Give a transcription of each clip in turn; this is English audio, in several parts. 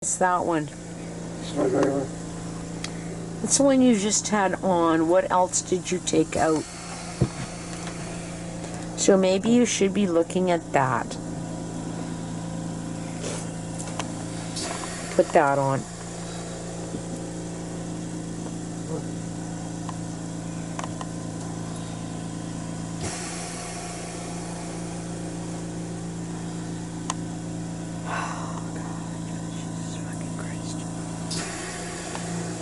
It's that one. It's my regular. It's the one you just had on. What else did you take out? So maybe you should be looking at that. Put that on.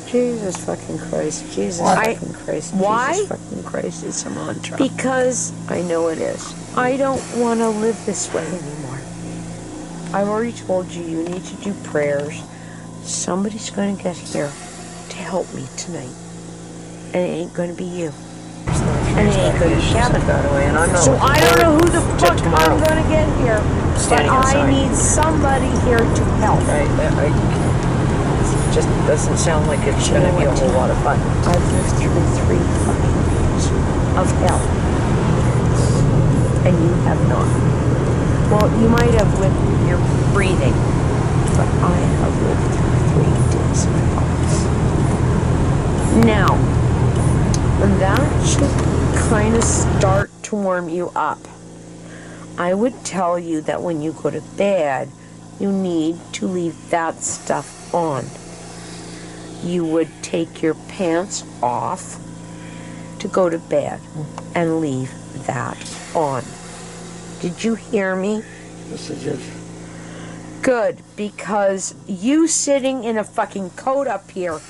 Jesus fucking Christ. Jesus fucking Christ. Why? Jesus fucking Christ. It's a mantra. Because I know it is. I don't want to live this way anymore. I've already told you you need to do prayers. Somebody's going to get here to help me tonight. And it ain't going to be you. And it ain't going to be Kevin. So I don't know who the fuck I'm going to get here. But I need somebody here to help. Right, just doesn't sound like it's going to be a whole lot of fun. I've lived through 3 fucking years of hell. And you have not. Well, you might have with your breathing, but I have lived through 3 days of hell. Now, that should kind of start to warm you up. I would tell you that when you go to bed, you need to leave that stuff on. You would take your pants off to go to bed and leave that on. Did you hear me? Yes, I did. Good, because you sitting in a fucking coat up here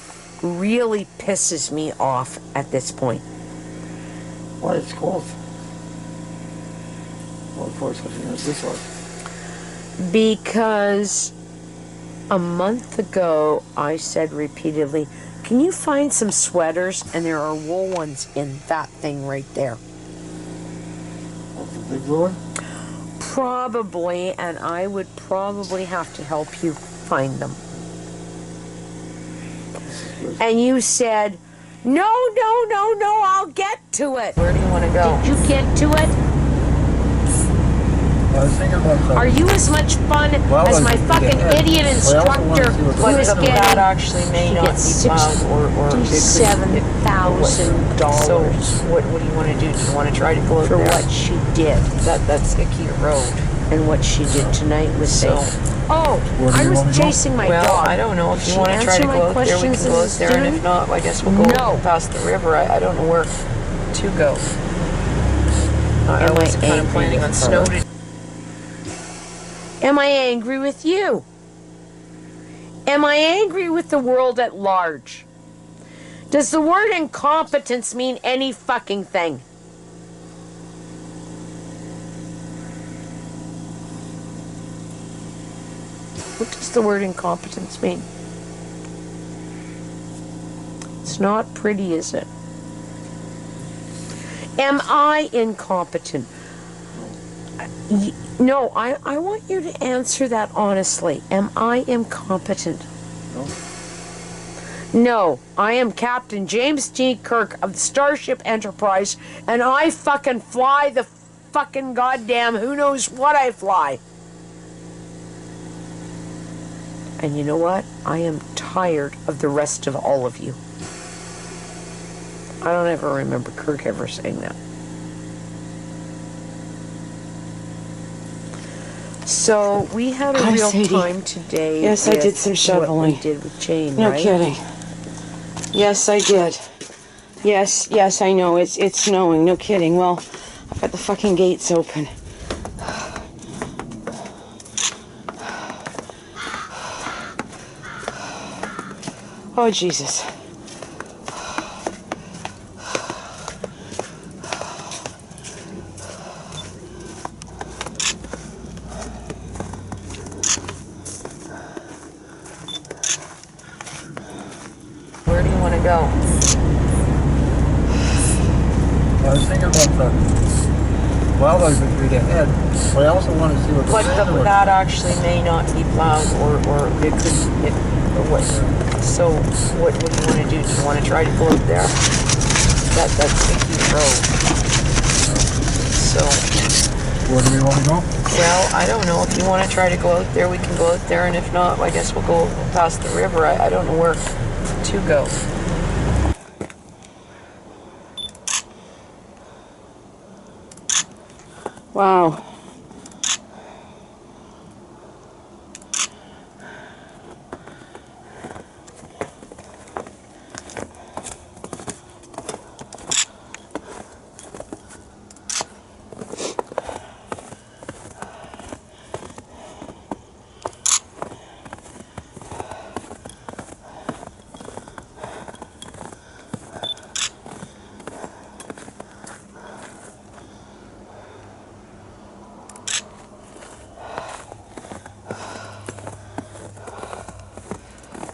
really pisses me off at this point. Why, it's cold. Well, of course, it's this one. Because a month ago, I said repeatedly, can you find some sweaters? And there are wool ones in that thing right there. That's the big blue one? Probably, and I would probably have to help you find them. And you said, no, I'll get to it. Where do you want to go? Did you get to it? I was thinking about that. Are you as much fun as my fucking idiot instructor who is That getting? actually may She not gets be found, or $67,000 So what do you want to do? Do you want to try to go out for there? what she did. That's Icky Road. And what she did tonight was say, So, Where do I you was want to go? chasing my well, dog. I don't know. If She you want to try to answered my go out there, we can questions go out as there. And done? if not, I guess we'll go No. past the river. I don't know where to go. I Am I was kind of angry planning on with snow her? today. Am I angry with you? Am I angry with the world at large? Does the word incompetence mean any fucking thing? What does the word incompetence mean? It's not pretty, is it? Am I incompetent? No, I want you to answer that honestly. Am I incompetent? No. No, I am Captain James T. Kirk of the Starship Enterprise, and I fucking fly the fucking goddamn who knows what I fly. And you know what? I am tired of the rest of all of you. I don't ever remember Kirk ever saying that. So we had a Hi, real Sadie. time today. Yes, I with did some What shoveling. we did with Jane, No right? kidding. Yes, I did. Yes, I know. It's snowing. No kidding. Well, I've got the fucking gates open. Oh, Jesus. Where do you want to go? I was thinking about that. Well, I was read ahead, but I also want to see what the But weather was. that actually may not be plowed, or it could. Or what? So what do you want to do? Do you want to try to go out there? That's Icky Road. So Where do we want to go? Well, I don't know. If you want to try to go out there, we can go out there, and if not, I guess we'll go past the river. I don't know where to go. Wow.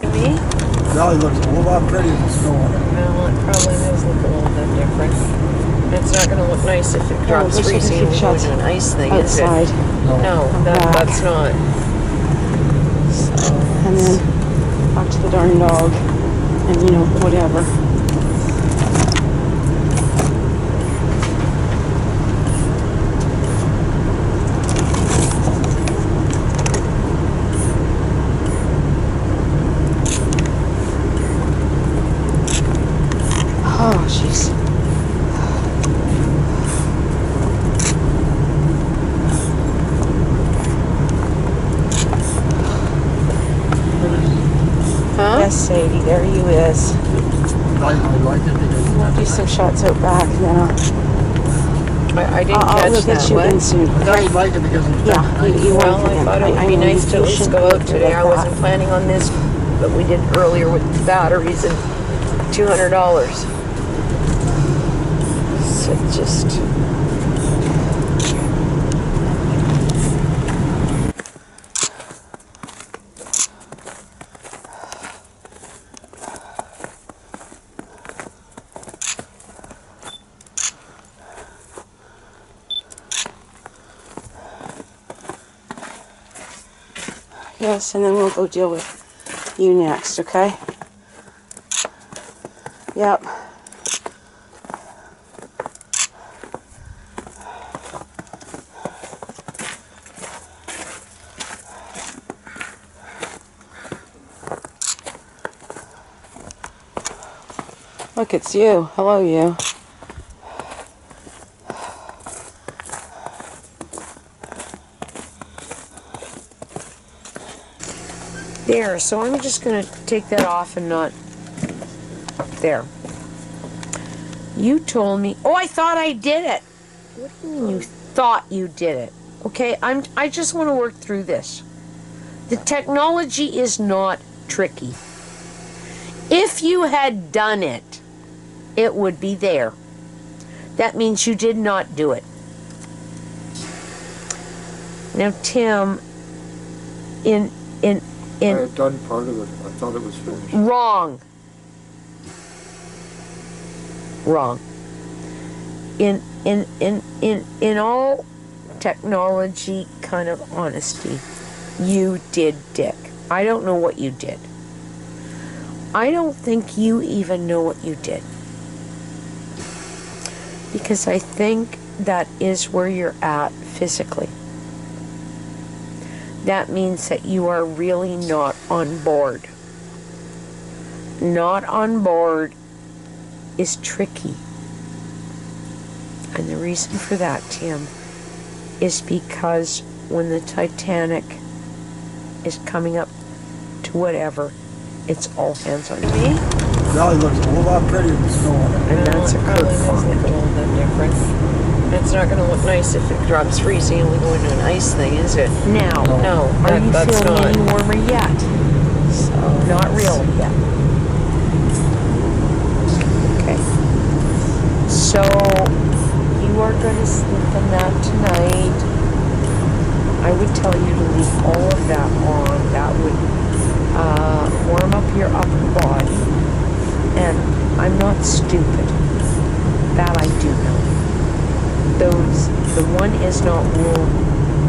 Me? Valley looks a whole lot prettier than snow on it. Well, it probably does look a little bit different. It's not going to look nice if it drops let's take a freezing few and we go shots into an ice thing, is it? outside. No, back. that's not. So, And then back to the darn dog. And, you know, whatever. Oh, jeez. huh? Yes, Sadie, there you is. I like it because We'll do some shots out back, and then I didn't I'll catch look that. at you What? in soon. I like it because it's Yeah, you Well, went for I him. thought it would be know nice to at you least shouldn't go out do today. like I that. wasn't planning on this, but we did earlier with batteries and $200. So just. Yes, and then we'll go deal with you next, okay? Yep. Look, it's you. Hello, you. There, so I'm just going to take that off and not... There. You told me... Oh, I thought I did it! What do you mean you thought you did it? Okay, I just want to work through this. The technology is not tricky. If you had done it, it would be there. That means you did not do it. Now, Tim, I had done part of it. I thought it was finished. Wrong. Wrong. In all technology kind of honesty, you did Dick. I don't know what you did. I don't think you even know what you did. Because I think that is where you're at physically. That means that you are really not on board. Not on board is tricky. And the reason for that, Tim, is because when the Titanic is coming up to whatever, it's all hands on me. Valley looks a whole lot prettier than snow on it. And that's a It probably good does look a find. little bit different. It's not going to look nice if it drops freezing and we go into an ice thing, is it? Now, No, are you that's feeling not. any warmer yet? So, Not really yet. Okay. So, you are going to sleep in that tonight. I would tell you to leave all of that on. That would warm up your upper body. And I'm not stupid. That I do know. The one is not warm.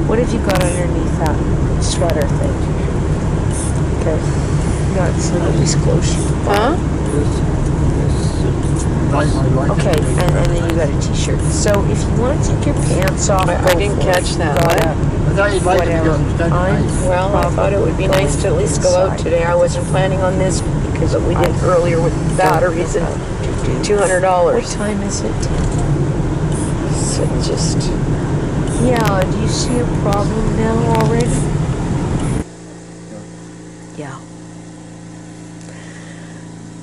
What have you got underneath that sweater thing? Okay. You got some loose clothes. Huh? night my wife Okay, made and then you got a t-shirt. So if you want to take your pants off, I go didn't for it. catch that. You What? gotta- I thought you'd like it Whatever. because it's done I'm- tonight. Well, I thought it would be nice to at least go out today. I wasn't planning on this because we did earlier with batteries and What $200. time is it? So just, Yeah, do you see a problem now already? Yeah.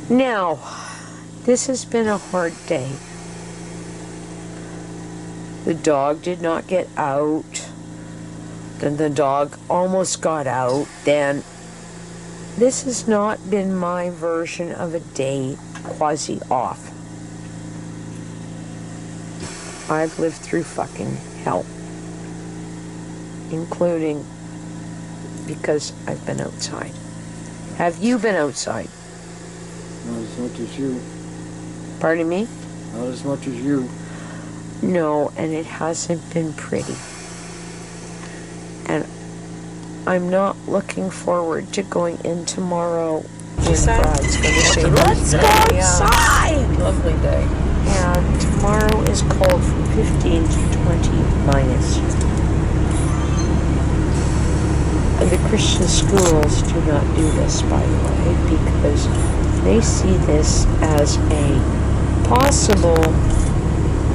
Now, this has been a hard day. The dog did not get out. Then the dog almost got out. Then this has not been my version of a day quasi off. I've lived through fucking hell. Including because I've been outside. Have you been outside? Not as much as you. Pardon me? Not as much as you. No, and it hasn't been pretty. And I'm not looking forward to going in tomorrow when say? Brad's going to say, a let's nice go day. Yeah. outside! lovely day. And tomorrow is cold from 15 to 20 minus. And the Christian schools do not do this, by the way, because they see this as a possible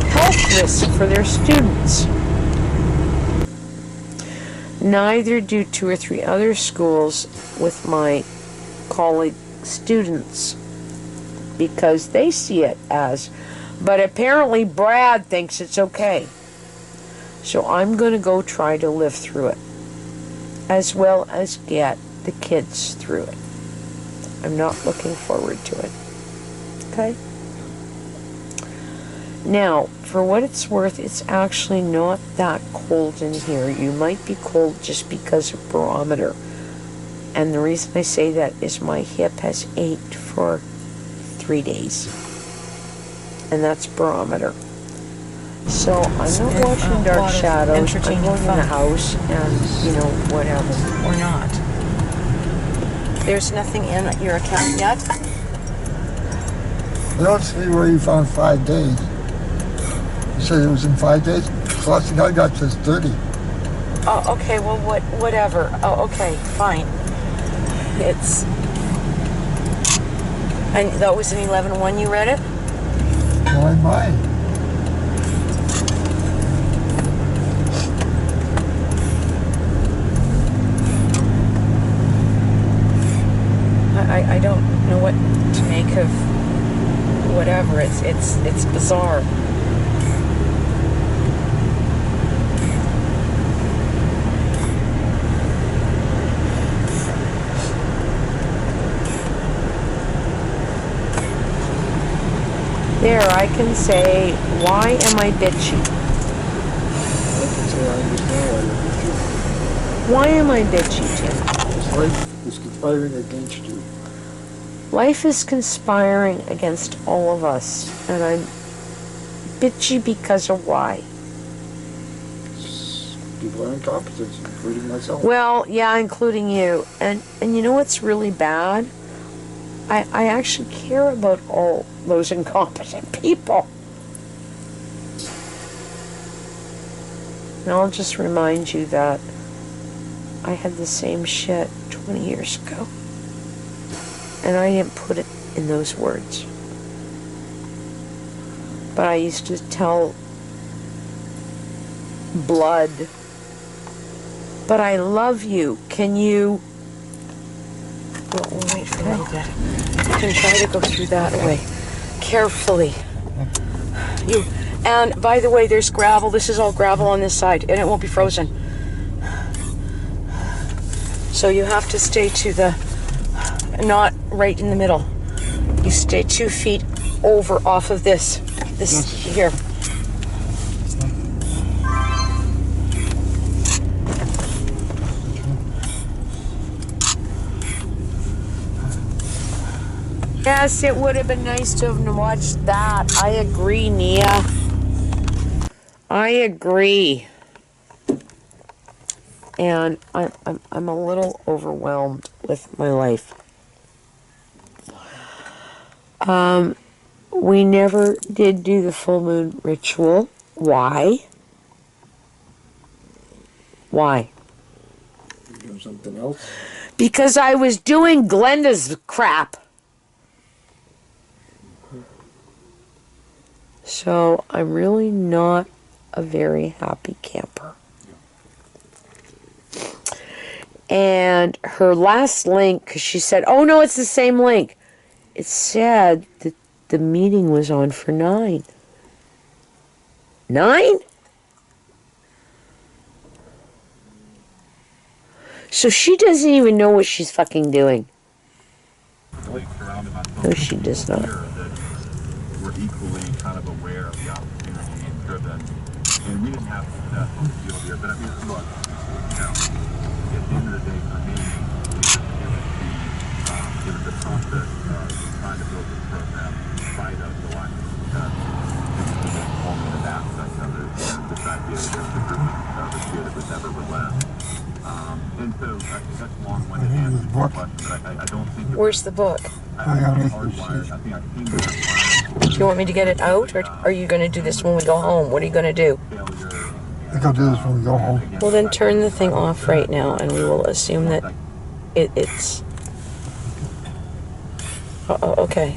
health risk for their students. Neither do 2 or 3 other schools with my colleague students, because they see it as, but apparently Brad thinks it's okay. So I'm going to go try to live through it, as well as get the kids through it. I'm not looking forward to it. Okay? Now, for what it's worth, it's actually not that cold in here. You might be cold just because of barometer. And the reason I say that is my hip has ached for 3 days. And that's barometer. So I'm not been a watching Dark lot of Shadows. I'm entertaining going in fun. the house and, whatever. Or not. There's nothing in your account yet? I don't see where you found 5 days. You said it was in 5 days? Plus the guy got says 30. Oh, okay, well, whatever. Oh, okay, fine. It's... And that was in 11:1 you read it? Why mine? I don't know what to make of whatever. It's bizarre. There, I can say, why am I bitchy? I can say I understand why Why you're am I bitchy, Tim? This life is conspiring against you. Life is conspiring against all of us, and I'm bitchy because of why? People are incompetent, including myself. Well, yeah, including you. And you know what's really bad? I actually care about all those incompetent people. And I'll just remind you that I had the same shit 20 years ago. And I didn't put it in those words. But I used to tell blood, but I love you. Can you? We'll wait for a little bit. You can try to go through that way. Carefully. And by the way, there's gravel. This is all gravel on this side, and it won't be frozen. So you have to stay to the, not right in the middle. You stay 2 feet over off of this here. Yes, it would have been nice to have watched that. I agree, Nia. I agree. And I'm a little overwhelmed with my life. we never did do the full moon ritual. Why? Why? You doing something else? Because I was doing Glenda's crap. So I'm really not a very happy camper. And her last link, because she said, oh no, it's the same link. It said that the meeting was on for 9. 9? So she doesn't even know what she's fucking doing. No, she does not. We're equally kind of aware of the opportunity and driven. And we didn't have that on the field here, but I mean, look, you know, at the end of the day, for me, it was the process of trying to build this program despite of the lack of success. This is an informative aspect of it, and this idea that there's a group of the kid that would never relent. And so I think that's a long-winded answer to your question, but I don't think Where's the book? I think hardwired. I think I came to that Do you want me to get it out, or are you going to do this when we go home? What are you going to do? failure. I think I'll do this when we go home. Well, then turn the thing off right now, and we will assume that it's... Oh, okay.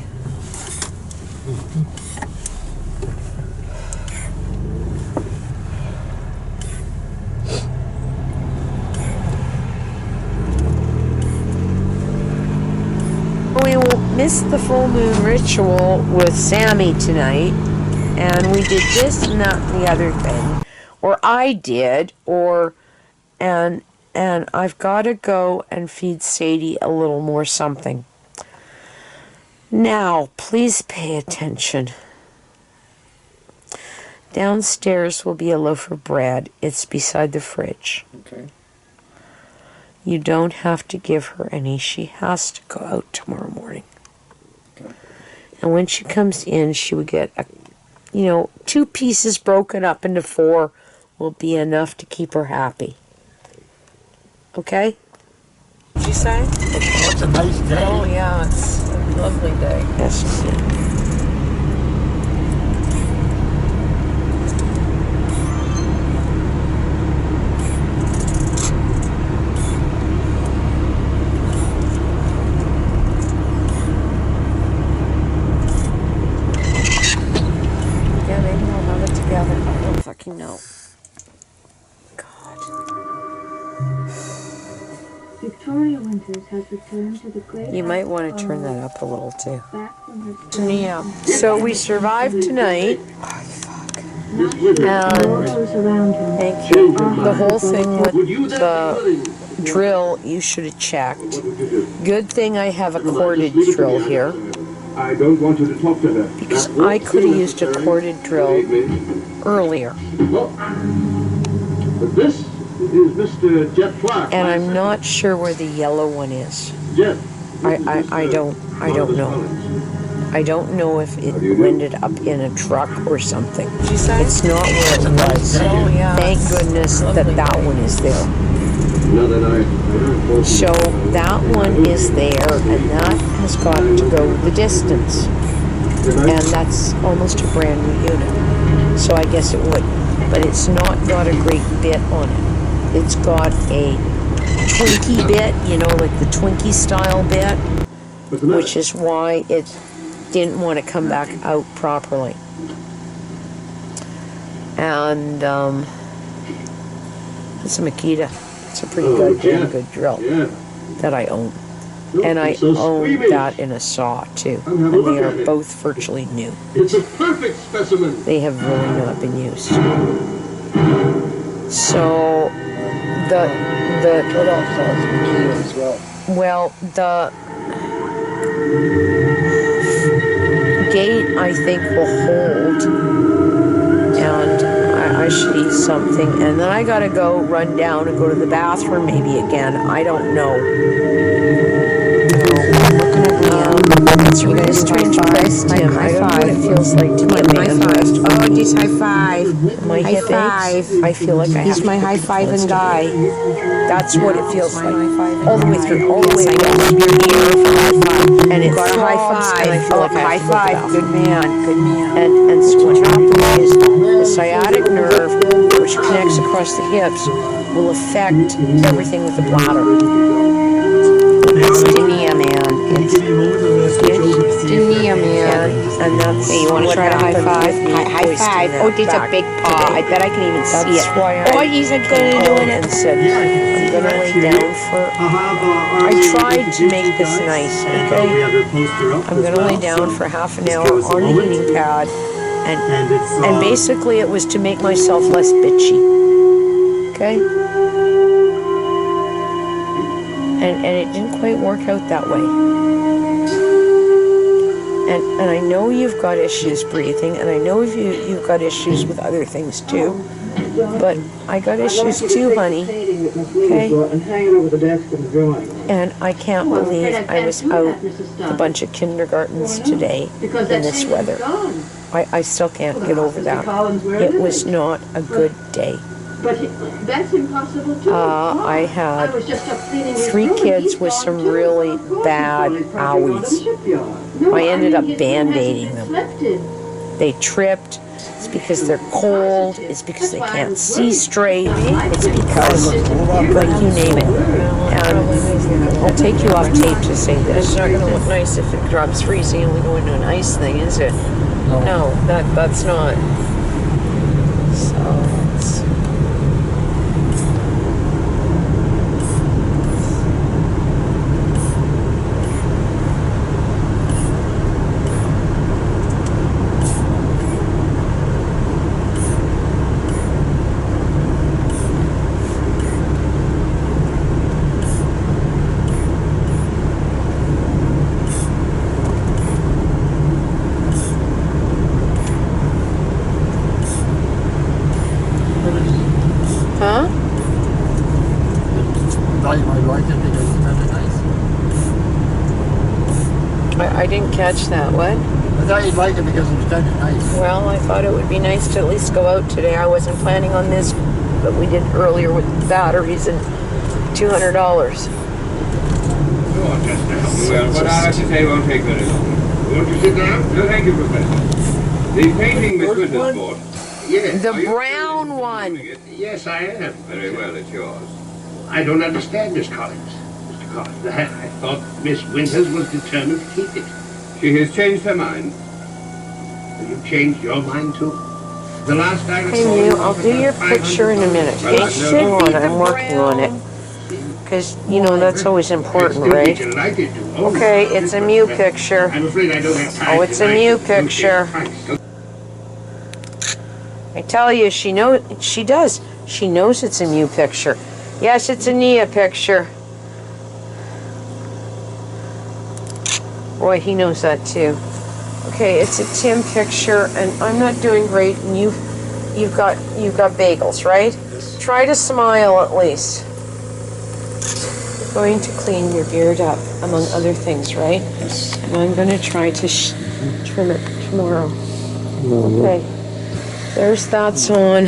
We will miss the full moon ritual with Sammy tonight, and we did this and that and the other thing, or I did, and I've got to go and feed Sadie a little more something. Now, please pay attention. Downstairs will be a loaf of bread. It's beside the fridge. Okay. You don't have to give her any. She has to go out tomorrow morning. Okay. And when she comes in, she would get 2 pieces broken up into 4 will be enough to keep her happy. Okay? Did you say? It's a nice day. Oh, yeah, it's a lovely day. Yes. Yeah, maybe we'll have it together. I don't fucking know. God. Victoria Winters has returned to the great You might want to turn that up a little too. back from her Yeah. So we survived tonight. Now she and all And those around her thank you. The whole thing with the drill, you should have checked. Good thing I have a corded drill here, I don't want you to talk to her. because I could have used a corded drill earlier. But this is Mr. Jeff Clark. And I'm not sure where the yellow one is. Jeff. I don't know. I don't know if it ended up in a truck or something. Did you say? It's not where it was. Oh, yeah. Thank goodness that one is there. Now that I So that one is there, and that has got to go the distance. And that's almost a brand new unit. So I guess it would. But it's not got a great bit on it. It's got a Twinkie bit, like the Twinkie style bit, which is why it didn't want to come back out properly. And it's a Makita. It's a pretty damn good drill that I own. And I own that in a saw too. And they are both virtually new. It's a perfect specimen. They have really not been used. So What else has Makita as well? the gate I think will hold, and I should eat something, and then I gotta go run down and go to the bathroom maybe again. I don't know. I'm looking at the It's a really strange place, Tim. I don't know what it feels like to be a man the rest of my Oh, just high five. My High hip aches. five. I feel like I He's have to my high put fiving constantly. guy. That's what it feels like. high-fiving All the way through, all the way Yes, I down know. to your ear for high five. And it Got a high throbs, five. and I feel like I high have to go to the five. Good bathroom. man. Good man. And so what happens is the sciatic nerve, which connects across the hips, will affect everything with the bladder. It's Dinia, man. It's Dinia, man. And that's Hey, you want to what try to high happened five? with me High hoisting five. that Oh, it's a back big paw. today. I bet I can even see That's it. why Oh, I he's a came good home doing and it. said, I'm gonna lay down for. I tried to make this nice, okay? I'm gonna lay down for half an hour on the heating pad, and basically it was to make myself less bitchy, okay? And it didn't quite work out that way. And I know you've got issues breathing, and I know you've got issues with other things too. But I got issues too, honey. Okay? And I can't believe I was out a bunch of kindergartens today in this weather. I still can't get over that. It was not a good day. But that's impossible too. I I had was just up cleaning his 3 room and kids he's with gone some too. really Of course bad he's probably on the owies. shipyard. No, I ended up he hasn't band-aiding been them. selected. They tripped. It's because they're cold. It's because they can't see straight. It's because, like, you name it. And I'll take you off tape to say It's this. not going to look nice if it drops freezing and we go into an ice thing, is it? No, that's not. So it's... Huh? I like it because it's kind of nice. I didn't catch that. What? I thought you'd like it because it's kind of nice. Well, I thought it would be nice to at least go out today. I wasn't planning on this, but we did earlier with batteries and $200. Well, what I have to say won't take very long. You want to sit down? No, thank you, Professor. The painting Miss Winters bought. Yes. The Are you brown finished one. doing it? Yes, I am. Very well, it's yours. I don't understand, Miss Collins. Mr. Collins, I thought Miss Winters was determined to keep it. She has changed her mind. Have you changed your mind too? The last I Hey, Mew, I'll do your picture in a minute. Well, It I should know. be I'm working on it. Because, you know, that's always important, right? Okay, it's a Mew picture. I'm afraid I don't have time. Oh, it's a Mew picture. I tell you, she does. She knows it's a Mew picture. Yes, it's a Nia picture. Boy, he knows that too. Okay, it's a Tim picture, and I'm not doing great, and you've got bagels, right? Yes. Try to smile at least. You're going to clean your beard up, among other things, right? Yes. And I'm going to try to trim it tomorrow. Okay. There's that's on.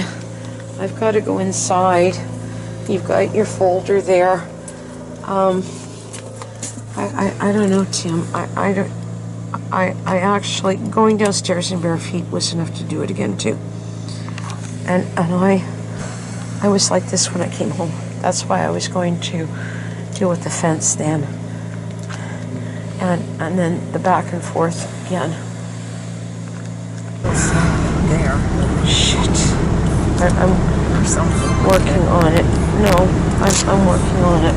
I've got to go inside. You've got your folder there. I don't know, Tim. I actually, going downstairs in bare feet was enough to do it again too. And I was like this when I came home. That's why I was going to deal with the fence then. And then the back and forth again. There. Shit. I'm working on it. No, I'm working on it.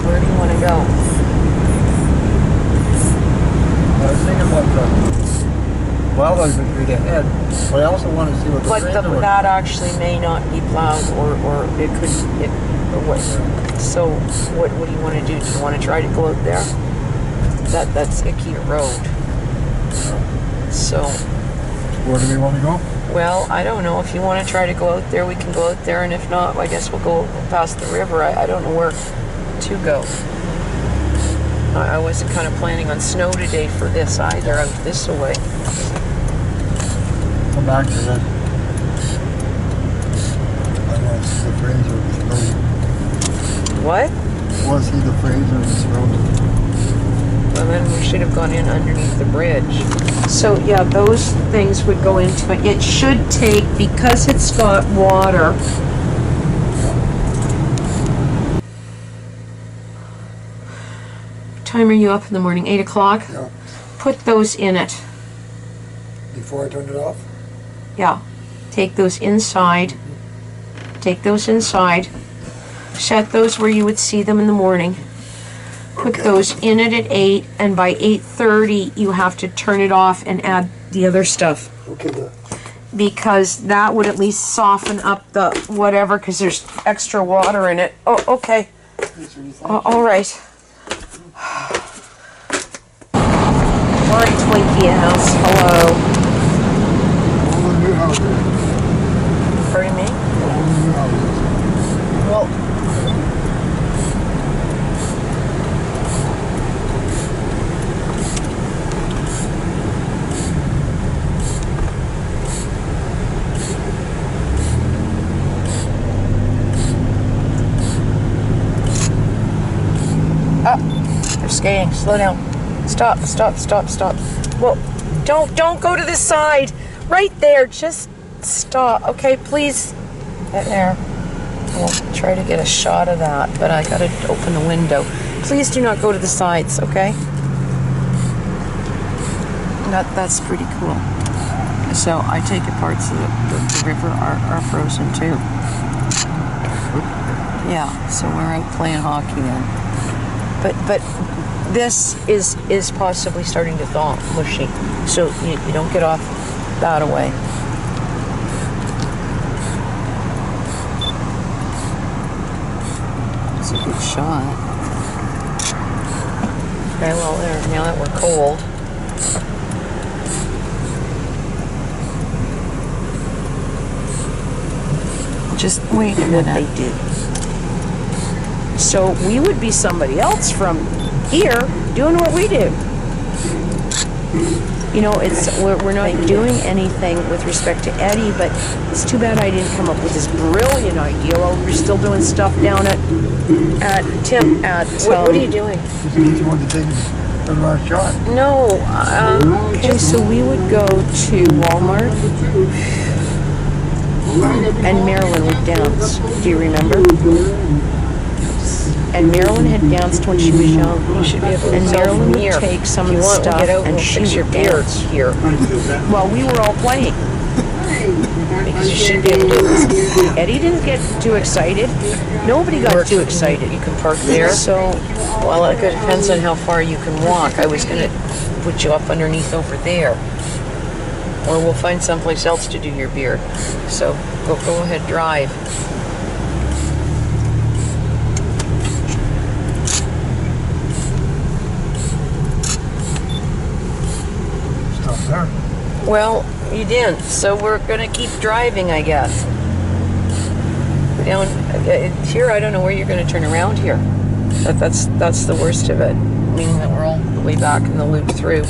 Where do you want to go? I was thinking about the wildlife retreat ahead, but I also want to see what the But trainer would. that actually may not be plowed, or it could, or what? So what do you want to do? Do you want to try to go out there? That's Ikea Road. So, Where do we want to go? well, I don't know. If you want to try to go out there, we can go out there, and if not, I guess we'll go past the river. I don't know where to go. I wasn't kind of planning on snow today for this either, out this way. Come back to that. I want to see the Fraser of this road. What? I want to see the Fraser of this road. Well, then we should have gone in underneath the bridge. So, yeah, those things would go into it. It should take, because it's got water. What time are you up in the morning? 8 o'clock? Yeah. Put those in it. Before I turn it off? Yeah. Take those inside. Take those inside. Set those where you would see them in the morning. Put those in it at 8, and by 8:30 you have to turn it off and add the other stuff. Okay. Because that would at least soften up the whatever, because there's extra water in it. Oh, okay. All right. All right, Twinkie House. Hello. All the new houses. Pardon me? All the new houses. Well, they're skating. Slow down. Stop, stop, stop, stop. Well, don't go to this side. Right there. Just stop. Okay, please. Right there. We'll try to get a shot of that, but I gotta open the window. Please do not go to the sides, okay? That's pretty cool. So I take it parts of the river are frozen too. Yeah, so we're out playing hockey then. But this is possibly starting to thaw, mushy. So you don't get off that away. It's a good shot. Okay, well there, now that we're cold. Just wait a minute. They do. So we would be somebody else from here doing what we do. You know, we're not doing anything with respect to Eddie, but it's too bad I didn't come up with this brilliant idea while we're still doing stuff down at Tim at. What are you doing? Just in case you want to take a last shot. No. Okay, so we would go to Walmart, and Marilyn would dance. Do you remember? And Marilyn had danced when she was young. You should be able to And tell Marilyn from would here. take some If of you the want, stuff we'll get out and we'll she fix your would beard dance. here. Well, we were all playing. Because you should be able to. Eddie didn't get too excited. Nobody got too excited. You can park there. So, Well, it depends on how far you can walk. I was gonna put you up underneath over there. Or we'll find someplace else to do your beard. So go ahead, drive. Stop there. Well, you didn't, so we're gonna keep driving, I guess. Down here, I don't know where you're gonna turn around here. That's the worst of it. Meaning that we're all the way back in the loop through.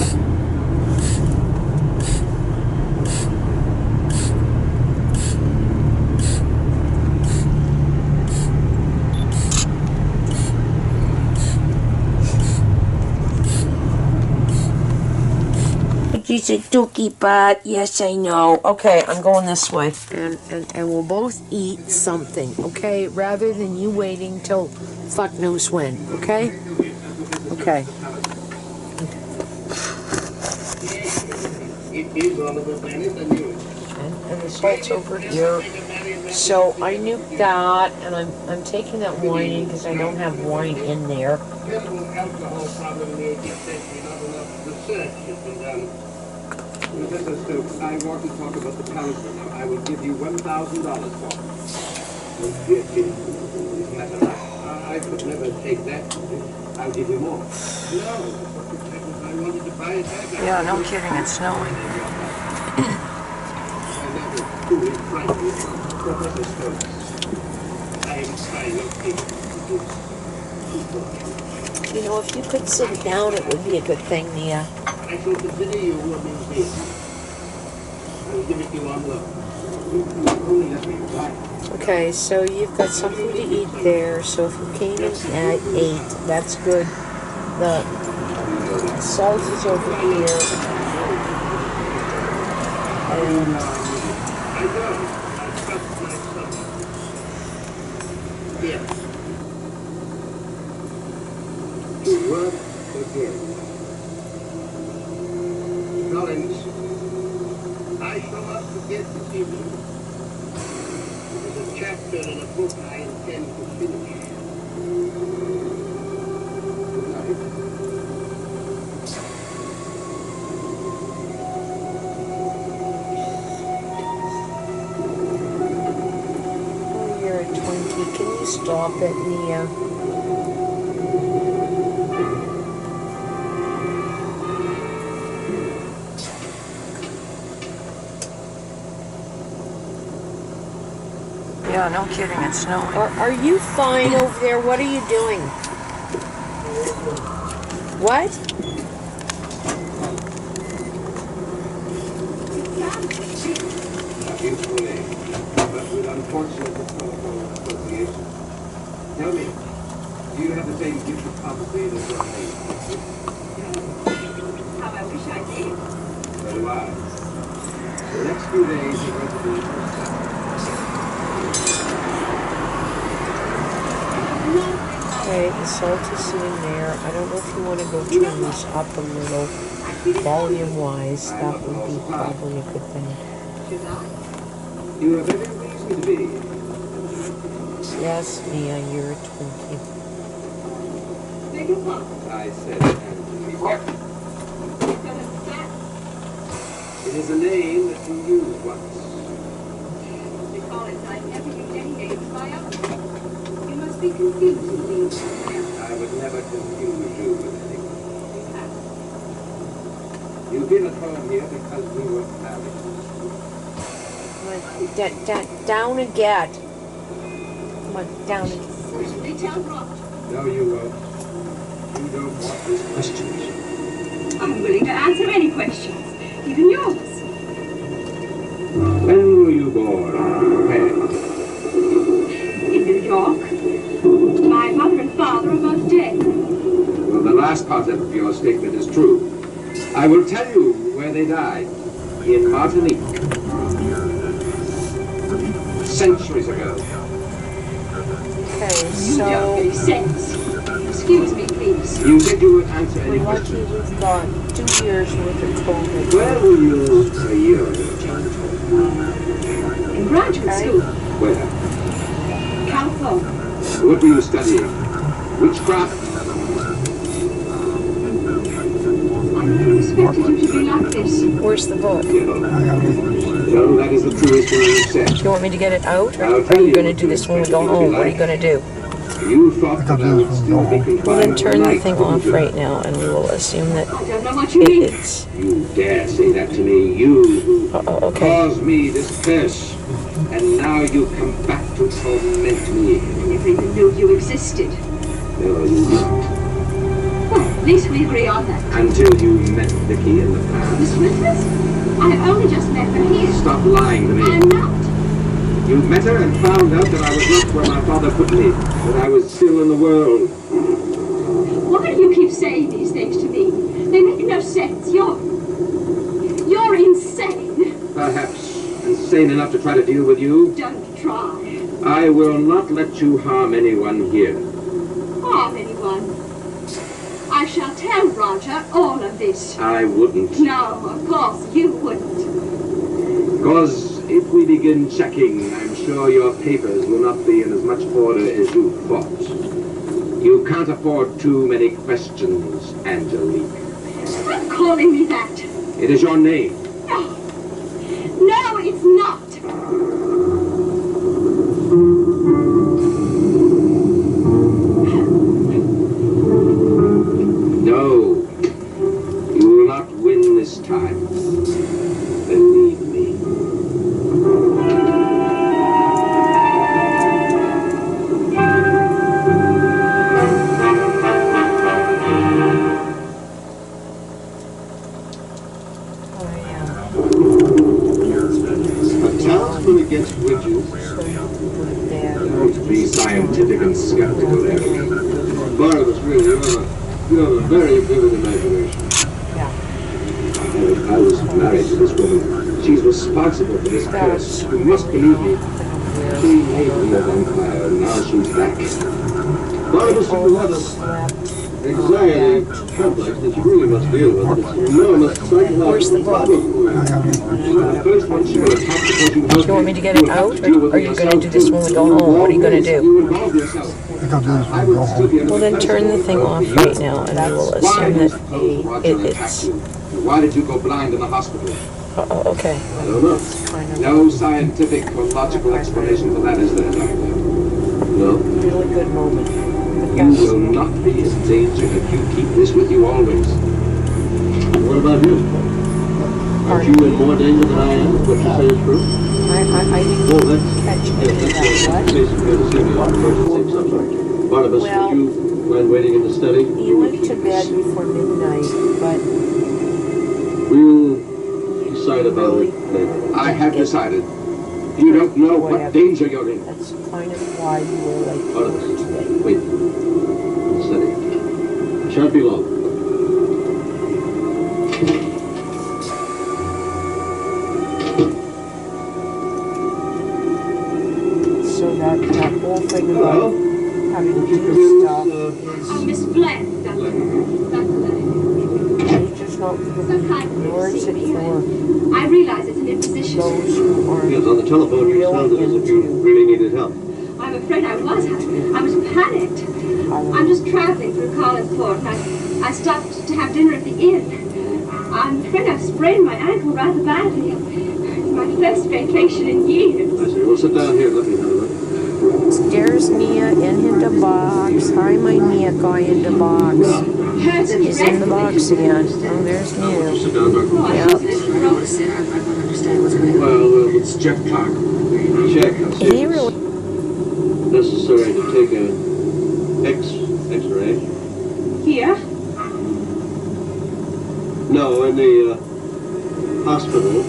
you said dookie butt. Yes, I know. Okay, I'm going this way. And we'll both eat something, okay? Rather than you waiting till fuck knows when, okay? Okay. And the salt's over here. So I nuked that, and I'm taking that wine in because I don't have wine in there. Alcohol problem in the 18th century, not enough research has been done. Mr. Stokes, I want to talk about the talisman. Now, I will give you $1,000 for it. Isn't that enough? I could never take that. I'll give you more. No. I wanted to buy it back. Yeah, no kidding, it's snowing. I never truly frightened Professor Stokes. I am trying your patience. You know, if you could sit down, it would be a good thing, Nia. I shall consider you a museum. I'll give it you on loan. Only let me buy it. Okay, so you've got something to eat there. So if you came in at 8, that's good. The salt is over here. And I know. I trust my son. Yes. To work again. Collins, I shall not forget this evening. There's a chapter in a book I intend to finish. Good night. oh, you're a Twinkie. Can you stop it, Nia? Yeah, no kidding, it's snowing. Are you fine over there? What are you doing? What? A beautiful name, but with unfortunate telephone association. Tell me, do you have the same gift of prophecy as your name? How I wish I did. So do I. The next few days are going to be Okay, the salt is sitting there. I don't know if you want to go turn this up a little, volume-wise. That would be probably a good thing. You have every reason to be. Yes, Nia, you're a Twinkie. Beg your pardon. I said, and it is a name that you used once. Mr. Collins, I never used any name of my own. You must be confused with me. I would never confuse you with anyone. You feel at home here because we were married. Come on, down again. Come on, down again. Certainly tell Roger. No, you won't. You don't want these questions. I'm willing to answer any questions, even yours. When were you born? Where? In New York. My mother and father are both dead. Well, the last part of your statement is true. I will tell you where they died. In Martinique. Centuries ago. Okay, You don't make so sense. Excuse me, please. You said you would answer any we're lucky questions. we've got 2 years worth of COVID. Where were you a year ago? In graduate school, Where? California. What were you studying? Witchcraft? I never expected you to be like this. Where's the book? No, that is the truest thing you said. Do you want me to get it out, or I'll are tell you you going to what do to this when we expect go you to be home? What are you like. going to do? You thought that I would still be confined Well, then turn the tonight, thing didn't off you? right now, and we will assume that I don't know what you mean. it's... You dare say that to me, you who okay. caused me this curse, and now you come back to torment me. I never even knew you existed. No, you didn't. Well, at least we agree on that. Until you met Vicky in the past. Miss Winters? I have only just met her here. Stop lying to me. I'm not. You met her and found out that I was not where my father put me, that I was still in the world. Why do you keep saying these things to me? They make no sense. You're insane. Perhaps insane enough to try to deal with you. Don't try. I will not let you harm anyone here. Harm anyone. I shall tell Roger all of this. I wouldn't. No, of course you wouldn't. Because if we begin checking, I'm sure your papers will not be in as much order as you thought. You can't afford too many questions, Angelique. Stop calling me that. It is your name. No. No, it's not. A townsman against witches. That ought to be scientific and skeptical, Eric. Barnabas, really, you have a very vivid imagination. I was married to this woman. She's responsible for this curse. You must believe me. She made me a vampire, and now she's back. Barnabas, you have anxiety complex that you really must deal with. It's an enormous psychological problem. First one, she will attack the person who You want me to get it out, or are you going to do this when we go home? What are you going to do? You involve yourself. Well, then turn the thing off right now, and I will assume that it's... Why did you go blind in the hospital? Okay. I don't know. No scientific or logical explanation for that, is there, Doctor? No. Really good moment. You will not be in danger if you keep this with you always. What about you? Aren't you in more danger than I am? What you say is true? I Oh, that's basically the same emergency subject. Barnabas, Well, would you mind waiting in the study? You went to bed before midnight, but We'll decide about it later. I have decided. You don't know what danger you're in. that's kind of why you were like Barnabas, today. wait. In the study. It shan't be long. So that whole thing Hello? about having to do stuff Oh, Miss Blair, Dr. is just not for So the kind of nor you is to it see me. for I realize it's an imposition. those who aren't. Yes, on the telephone you sounded as if you really needed help. I'm afraid I was panicked. I'm just traveling through Collinsport, and I stopped to have dinner at the inn. I'm afraid I've sprained my ankle rather badly. It's my first vacation in years. I see. Well, sit down here. Let me have a look. There's Mia in the box. Hi, my Mia guy in the box. Hurts me He's in the box dreadfully. again. Oh, there's Mia. Sit down, Doctor. Oh, I Yep. just frozen. Well, it's Jeff Clark. Check. I'll see He if it's really necessary to take a X-ray. Here? No, in the hospital.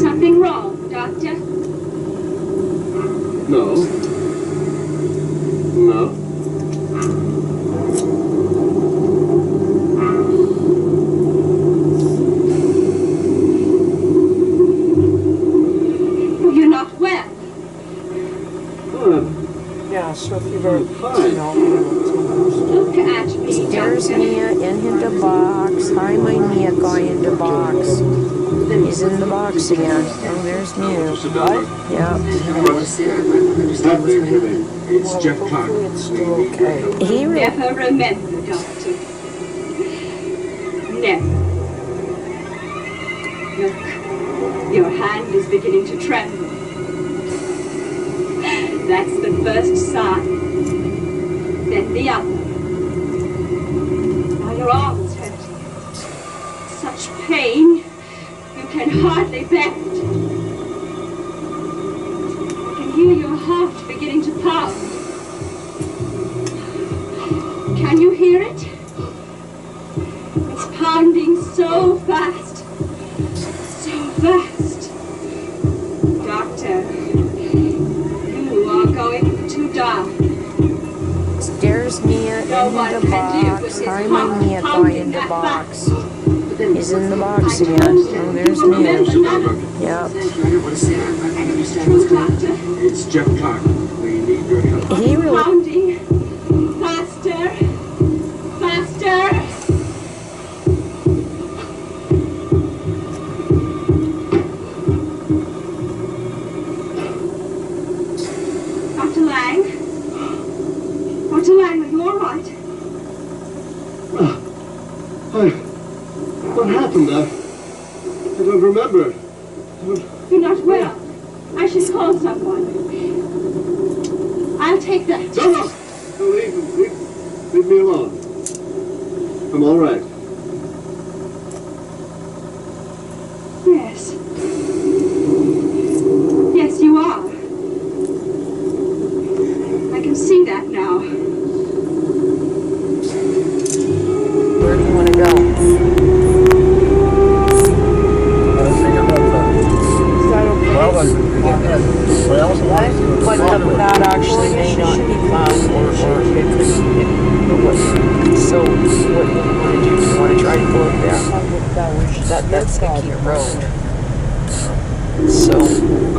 Something wrong, Doctor? No. No. Oh, you're not well. yeah. So if you were, Fine. Look at me, there's Doctor. Mia in the box. Hi, my Mia guy in the box. He's in the box again. Oh, there's Mia. Sit down. Yeah. Have things with him. It's Jeff Clark. Hopefully it's still okay. He really Never remember, Doctor. Never. Look, your hand is beginning to tremble. That's the first sign. Then the other. Now your arms hurt. Such pain, you can hardly bear it. I can hear your heart beginning to pound. Can you hear it? It's pounding so fast. So fast. Doctor, you are going to die. There's Mia No in one the can live with box. his Hi, my heart Mia guy pounding in the that box. fast. He's in the box I again. told you, Oh, there's you will Mia. remember that. Yeah. True, Doctor. It's Jeff Clark. We need your help. He really Pounding. Faster. Faster. Dr. Lang? Dr. Lang, are you all right? What happened? I don't remember. You're not well. I should call someone. I'll take that. No! Leave me alone. I'm all right. Yes. Yes, you are. I can see that now. So what do you want to do? You want to try to go up there? That's the key road. So, Of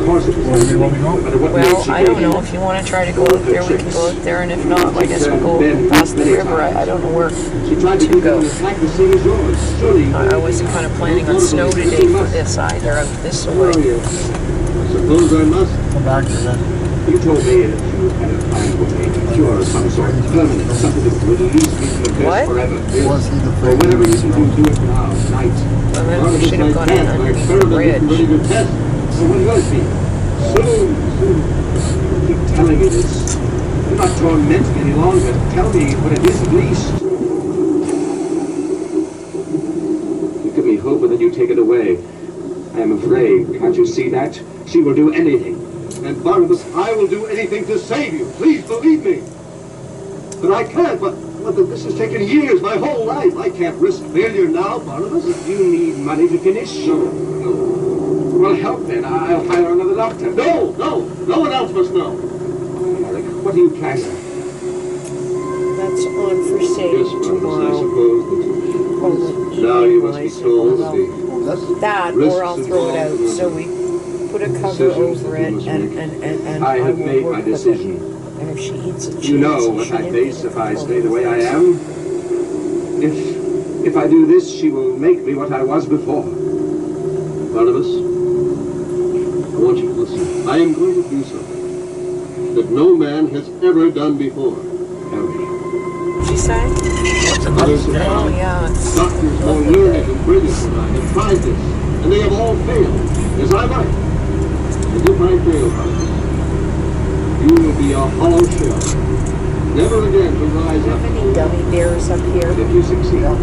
course it Where do you want to go? No matter what well, makes you I don't go. know. If you want to try to go up there, we can go up there. And if not, I guess we'll go past the river. I don't know where She tried to go. attack the same as yours. Surely I wasn't kind of planning on snow today for this either. Out this Where are way. you? I suppose I must. Come back to that. You told me that you had a plan for me, a cure of some sort, permanent, something that would release me from the curse What? forever. Was he the Or whatever you can do it now, tonight. Well, then we should have gone in underneath the bridge. Ready to test. So when will it be? Soon. I keep telling you this. Do not torment me any longer. Tell me what it is at least. You give me hope and then you take it away. I am afraid. Can't you see that? She will do anything. And Barnabas, I will do anything to save you. Please believe me. But I can't. But this has taken years, my whole life. I can't risk failure now, Barnabas. If you need money to finish, no. Well, help then. I'll hire another doctor. No. No one else must know. Eric, what are you planning? That's on for Yes, sale Barnabas, I tomorrow. suppose. Now you must be told that the That, risks or I'll throw it out. involved So we put a cover decisions over that you it, must and I have will made work my with it. decision. And if she eats a cheese, You know what I face if I stay the way I am. If I do this, she will make me what I was before. Barnabas, I want you to listen. I am going to do something that no man has ever done before. Harry. What'd you say? Others have Oh, yeah. Doctors more learned and brilliant than I have tried this, and they have all failed, as I might. And if I fail, Barnabas, you will be a hollow shell, never again to rise up. Any gummy bears up here? And if you succeed, I'll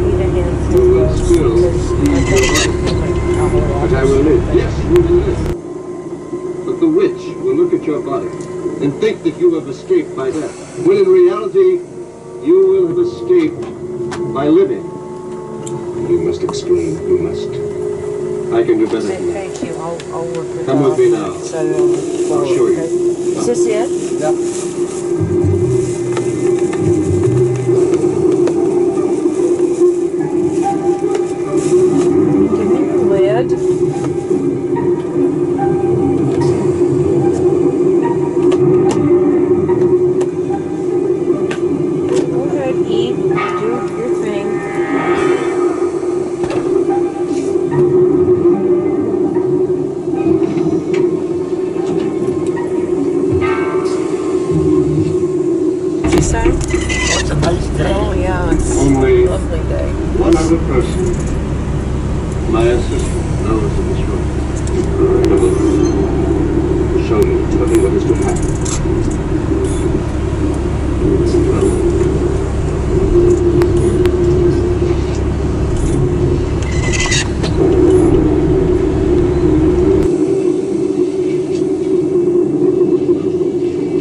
eat a handful you will of those still because leave your life. But I will live. Yes, you will live. But the witch will look at your body and think that you have escaped by death, when in reality, you will have escaped by living. You must explain. You must. I can do better than that. Thank you. I'll work with Come with me now. Set it on the floor, I'll show you. okay? Is this it? Yep. Give me the lid. Go ahead, eat. Do your thing. What'd you say? It's a nice day. Oh, yeah. It's Only a lovely day. one other person, my assistant, knows of this room. I will show you what is to happen.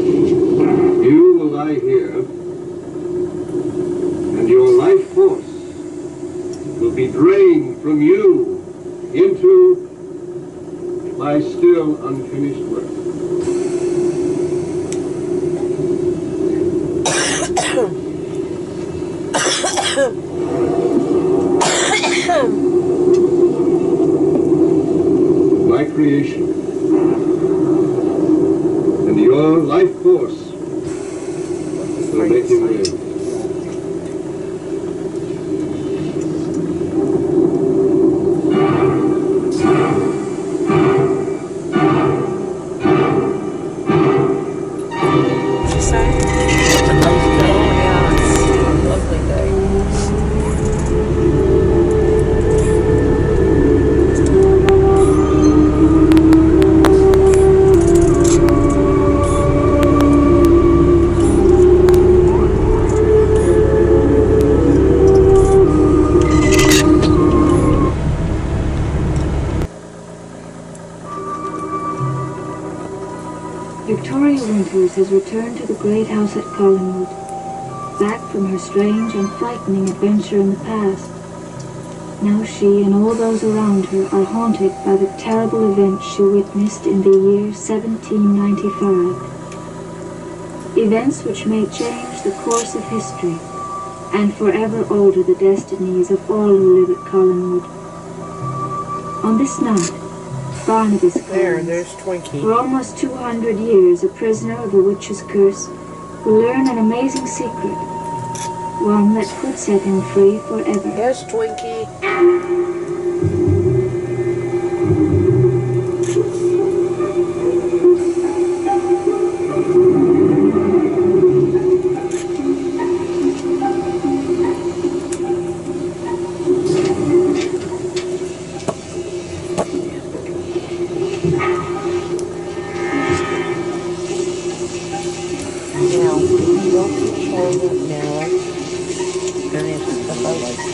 You will lie here, and your life force will be drained from you into my still unfinished work. My creation and your life force will make him live. What'd you say? It's a nice Oh, day. yeah. It's a lovely day. Victoria Winters has returned to the great house at Collingwood, back from her strange and frightening adventure in the past. Now she and all those around her are haunted by the terrible events she witnessed in the year 1795. Events which may change change the course of history and forever alter the destinies of all who live at Collinwood. On this night, Barnabas There's Collins, Twinkie. for almost 200 years a prisoner of a witch's curse, will learn an amazing secret, one that could set him free forever. Yes, Twinkie.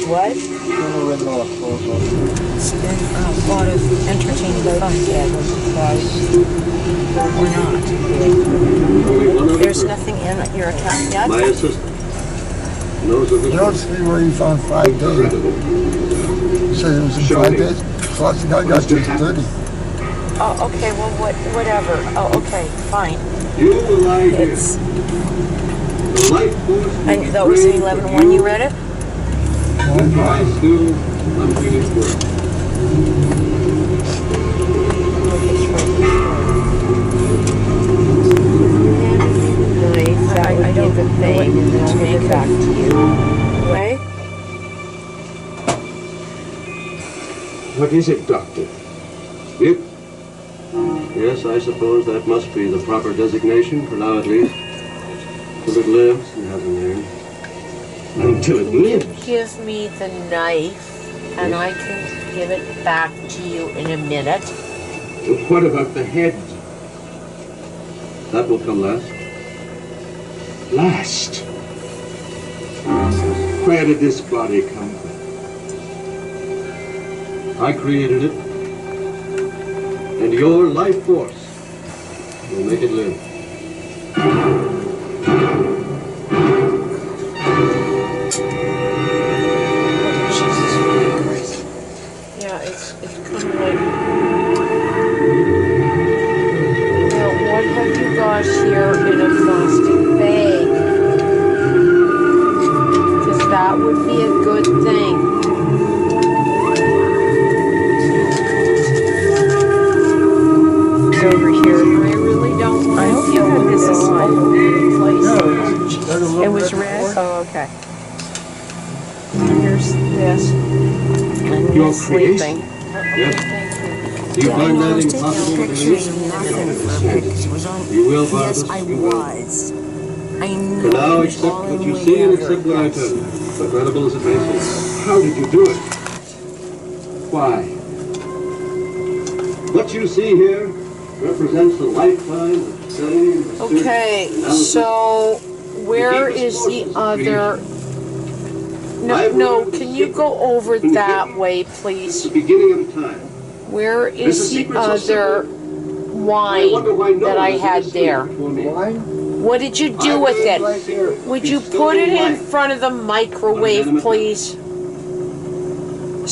What? Never read no proposal. It's been a lot of entertaining fun, yeah, or not. Only one other There's person. nothing in your account yet? My assistant knows of You the don't see where he's on 5 days. incredible. You said it was in Show 5 me. days? Plus, the guy got just 30. Oh, okay, well, whatever. Oh, okay, fine. You will lie here. It's, The life force and that was in 11-1, you read it? I still unfinished work. Nice. That would be a good thing, and then I'll give it back to you. Right? What is it, Doctor? It? Yes, I suppose that must be the proper designation, for now at least. Till it lives, it has a name. Until it lives. Give me the knife, and I can give it back to you in a minute. What about the head? That will come last. Last? Where did this body come from? I created it. And your life force will make it live. Yeah, it's kind of like. Now, what have you got here in a plastic bag? Because that would be a good thing. It's over here. I really don't want I to hope you feel had this this is all on. over the place. No, it's got a little It was red red? board. Oh, okay. Here's this. And Your he's sleeping. creation? Yes. Do you find that impossible to believe? You will, Barnabas. Yes, I You will. was. I knew For now, it was accept all what in you way see and ever. accept what I Yes. tell you. Regrettable as it may seem. How did you do it? Why? What you see here represents the lifetime of study, research, Okay, analysis. so where is the other? No, can you go over that way, It's please? the beginning of time. Where There's a is the secret so other I wine wonder why no that one I has had ever there? seen it before me. Wine? What did you do I with read it? right here. Would He you stole put it in wine. front of the microwave, Legitimate. please?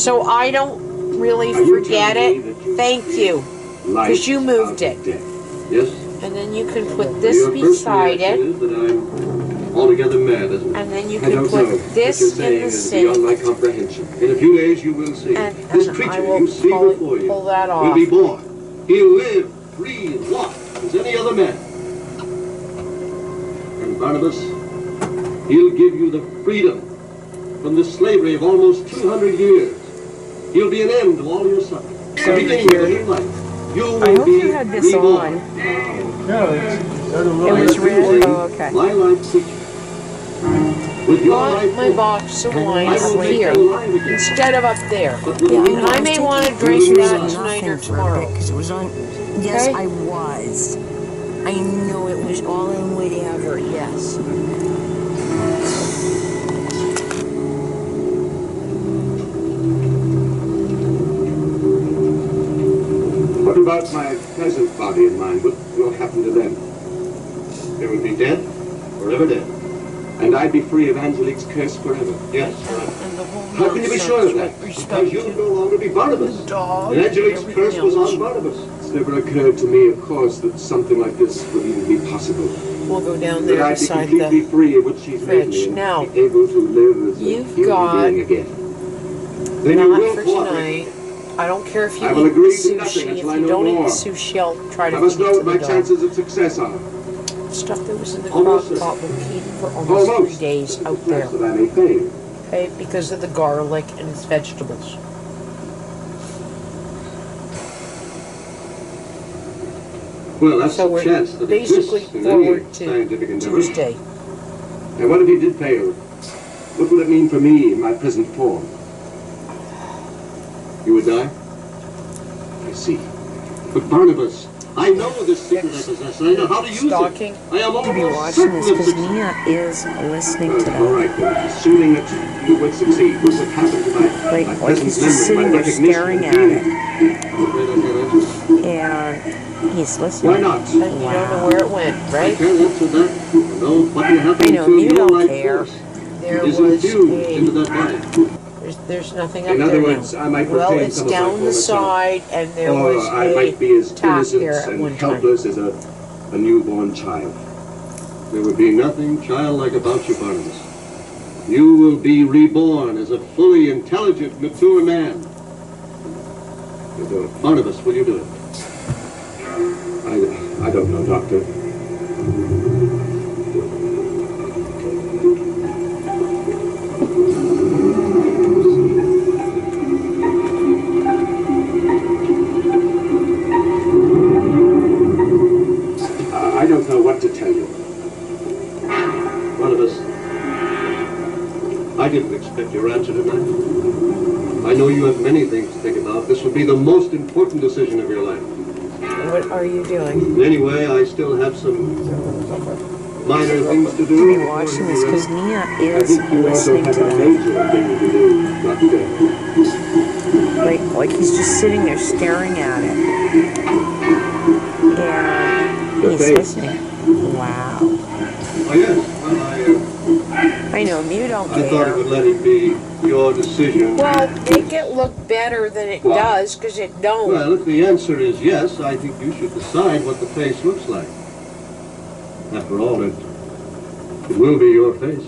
So I don't really Are you forget telling me it. that you Thank create you. life 'Cause you moved out it. of death? Yes. And then you can put this Your first beside reaction it, is that I'm altogether mad, isn't it? and then you I can don't know. put What this you're in saying the is beyond my sink, comprehension. In a few days, you will see. and This I creature will you see before you pull that will off. be born. He'll live, breathe, walk as any other man. And Barnabas, he'll give you the freedom from the slavery of almost 200 years. He'll be an end to all your suffering. The beginning of a new life. You will I hope be you had this reborn. on. Yeah, it's got a little It was red red? board. Oh, okay. My life creature. With your Want life my force, box of wine I will make here you alive again. instead of up there. But with Yeah, you, And I may want to was drink taking that nothing tonight or for a tomorrow. bit 'cause it was on. Yes, Okay. I was. I knew it was all in whatever. Yes. What about my present body and mind? What will happen to them? They will be dead, forever dead. And I'd be free of Angelique's curse forever. Yes. And the whole How can you be sure of that? Because you'll no longer be Barnabas. dog, And Angelique's everything curse was else. on Barnabas. It's never occurred to me, of course, that something like this would even be possible. We'll go down That there I'd be beside completely the. free of what she's made fridge. me, Now, and be able to live as a you've human got- being again. Then you Not will for cooperate. tonight. I don't care if you I will eat agree to nothing sushi. If until I you know don't eat more. the sushi, I'll try to I must feed know it what to my the dog. chances of success are. Stuff that was in the Almost crock as- pot repeated for almost 3 days out there. So that may fade. Okay, because of the garlic and its vegetables. Well, that's So a we're chance that basically exists in any forward to scientific endeavor. Tuesday. And what if he did fail? What would it mean for me in my present form? You would die? I see. But Barnabas, I know this secret I possess, and I know how to use Stalking. it. I am To be almost watching certain this of because success. Mia is listening to All them. right, then, assuming that you would succeed, what would happen to my Like present he's memory, just sitting my there recognition staring of at being? it, I'm afraid I can't answer that. and he's listening. Why not? And you don't know where it went, I right? can't answer that. No, what will happen I know, until you your don't life care. force There is was infused into a. that body. There's nothing up In there other now. words, I might Well, retain it's some of my down the former self. side, and there Or was I a might be as tack innocent there at and one time. helpless as a newborn child. There would be nothing childlike about you, Barnabas. You will be reborn as a fully intelligent, mature man. You do it. Barnabas, will you do it? I don't know, Doctor. I don't know what to tell you. Barnabas, I didn't expect your answer tonight. I know you have many things to think about. This would be the most important decision of your life. What are you doing? Anyway, I still have some minor things to do. To be watching this because Mia I is think you also listening have to a them. major thing to do, Doctor. Like he's just sitting there staring at it, and Your he's face. listening. Wow. Oh, yes. Well, I know, you don't I thought it care. would let it be your decision. Well, make it look better than it What? does, because it don't. Well, if the answer is yes, I think you should decide what the face looks like. After all, it will be your face.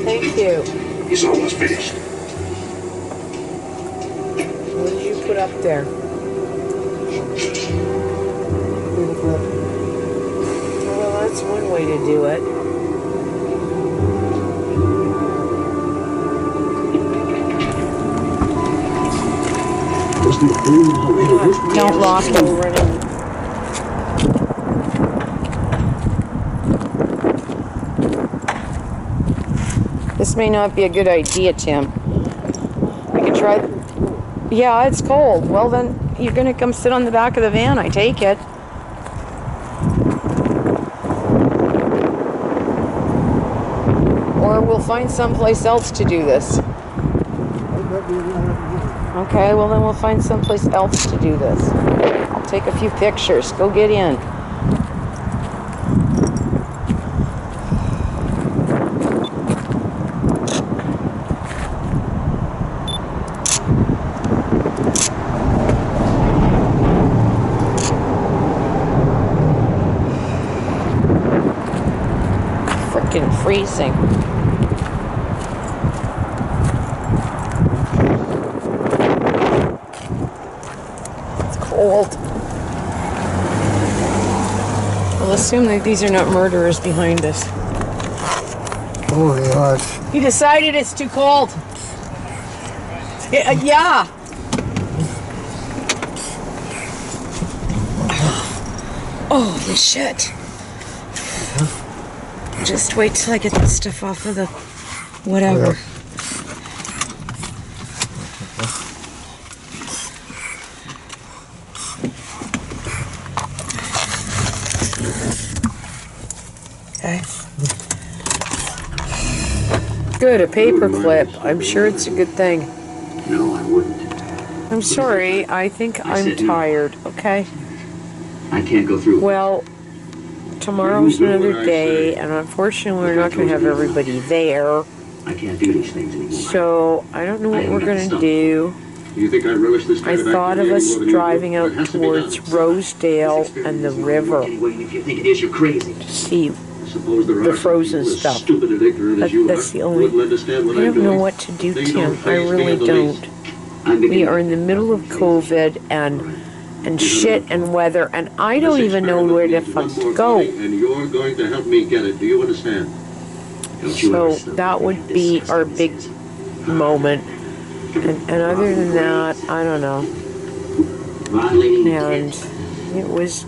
Thank you. He's almost finished. What did you put up there? Well, that's one way to do it. Don't lock him. Running. This may not be a good idea, Tim. We could try. Yeah, it's cold. Well, then you're gonna come sit on the back of the van. I take it. Or we'll find someplace else to do this. Okay, well then we'll find someplace else to do this. I'll take a few pictures. Go get in. Frickin' freezing. It's cold. We'll assume that these are not murderers behind us. Oh, yes. He decided it's too cold. Yeah. Holy shit. Just wait till I get this stuff off of the whatever. Okay. Good, a paper clip. I'm sure it's a good thing. No, I wouldn't. I'm sorry, I think I'm said no. tired, okay? I can't go through. Well, tomorrow's another day, and unfortunately we're not going to have everybody there. I can't do these things anymore. So I don't know what we're going to do. You think I relish this I kind of thought of activity us more than you driving do? out It has to be towards done. Rosedale and the river Anyway, and if you think it is, you're crazy. to see. Suppose there The are frozen people as stuff. stupid and ignorant as you That's are, the who only. wouldn't understand what I I'm don't know doing. what to do, They Tim. don't I faze me really in the least. don't. I'm We beginning are in the middle of COVID and shit and weather, and I don't This even know experiment where the needs fuck one to more go. bite, and you're going to help me get it. Do you understand? Don't you ever So stop that looking would at this be as our this big is. moment. And other than that, I don't know. Violating the And kids. it was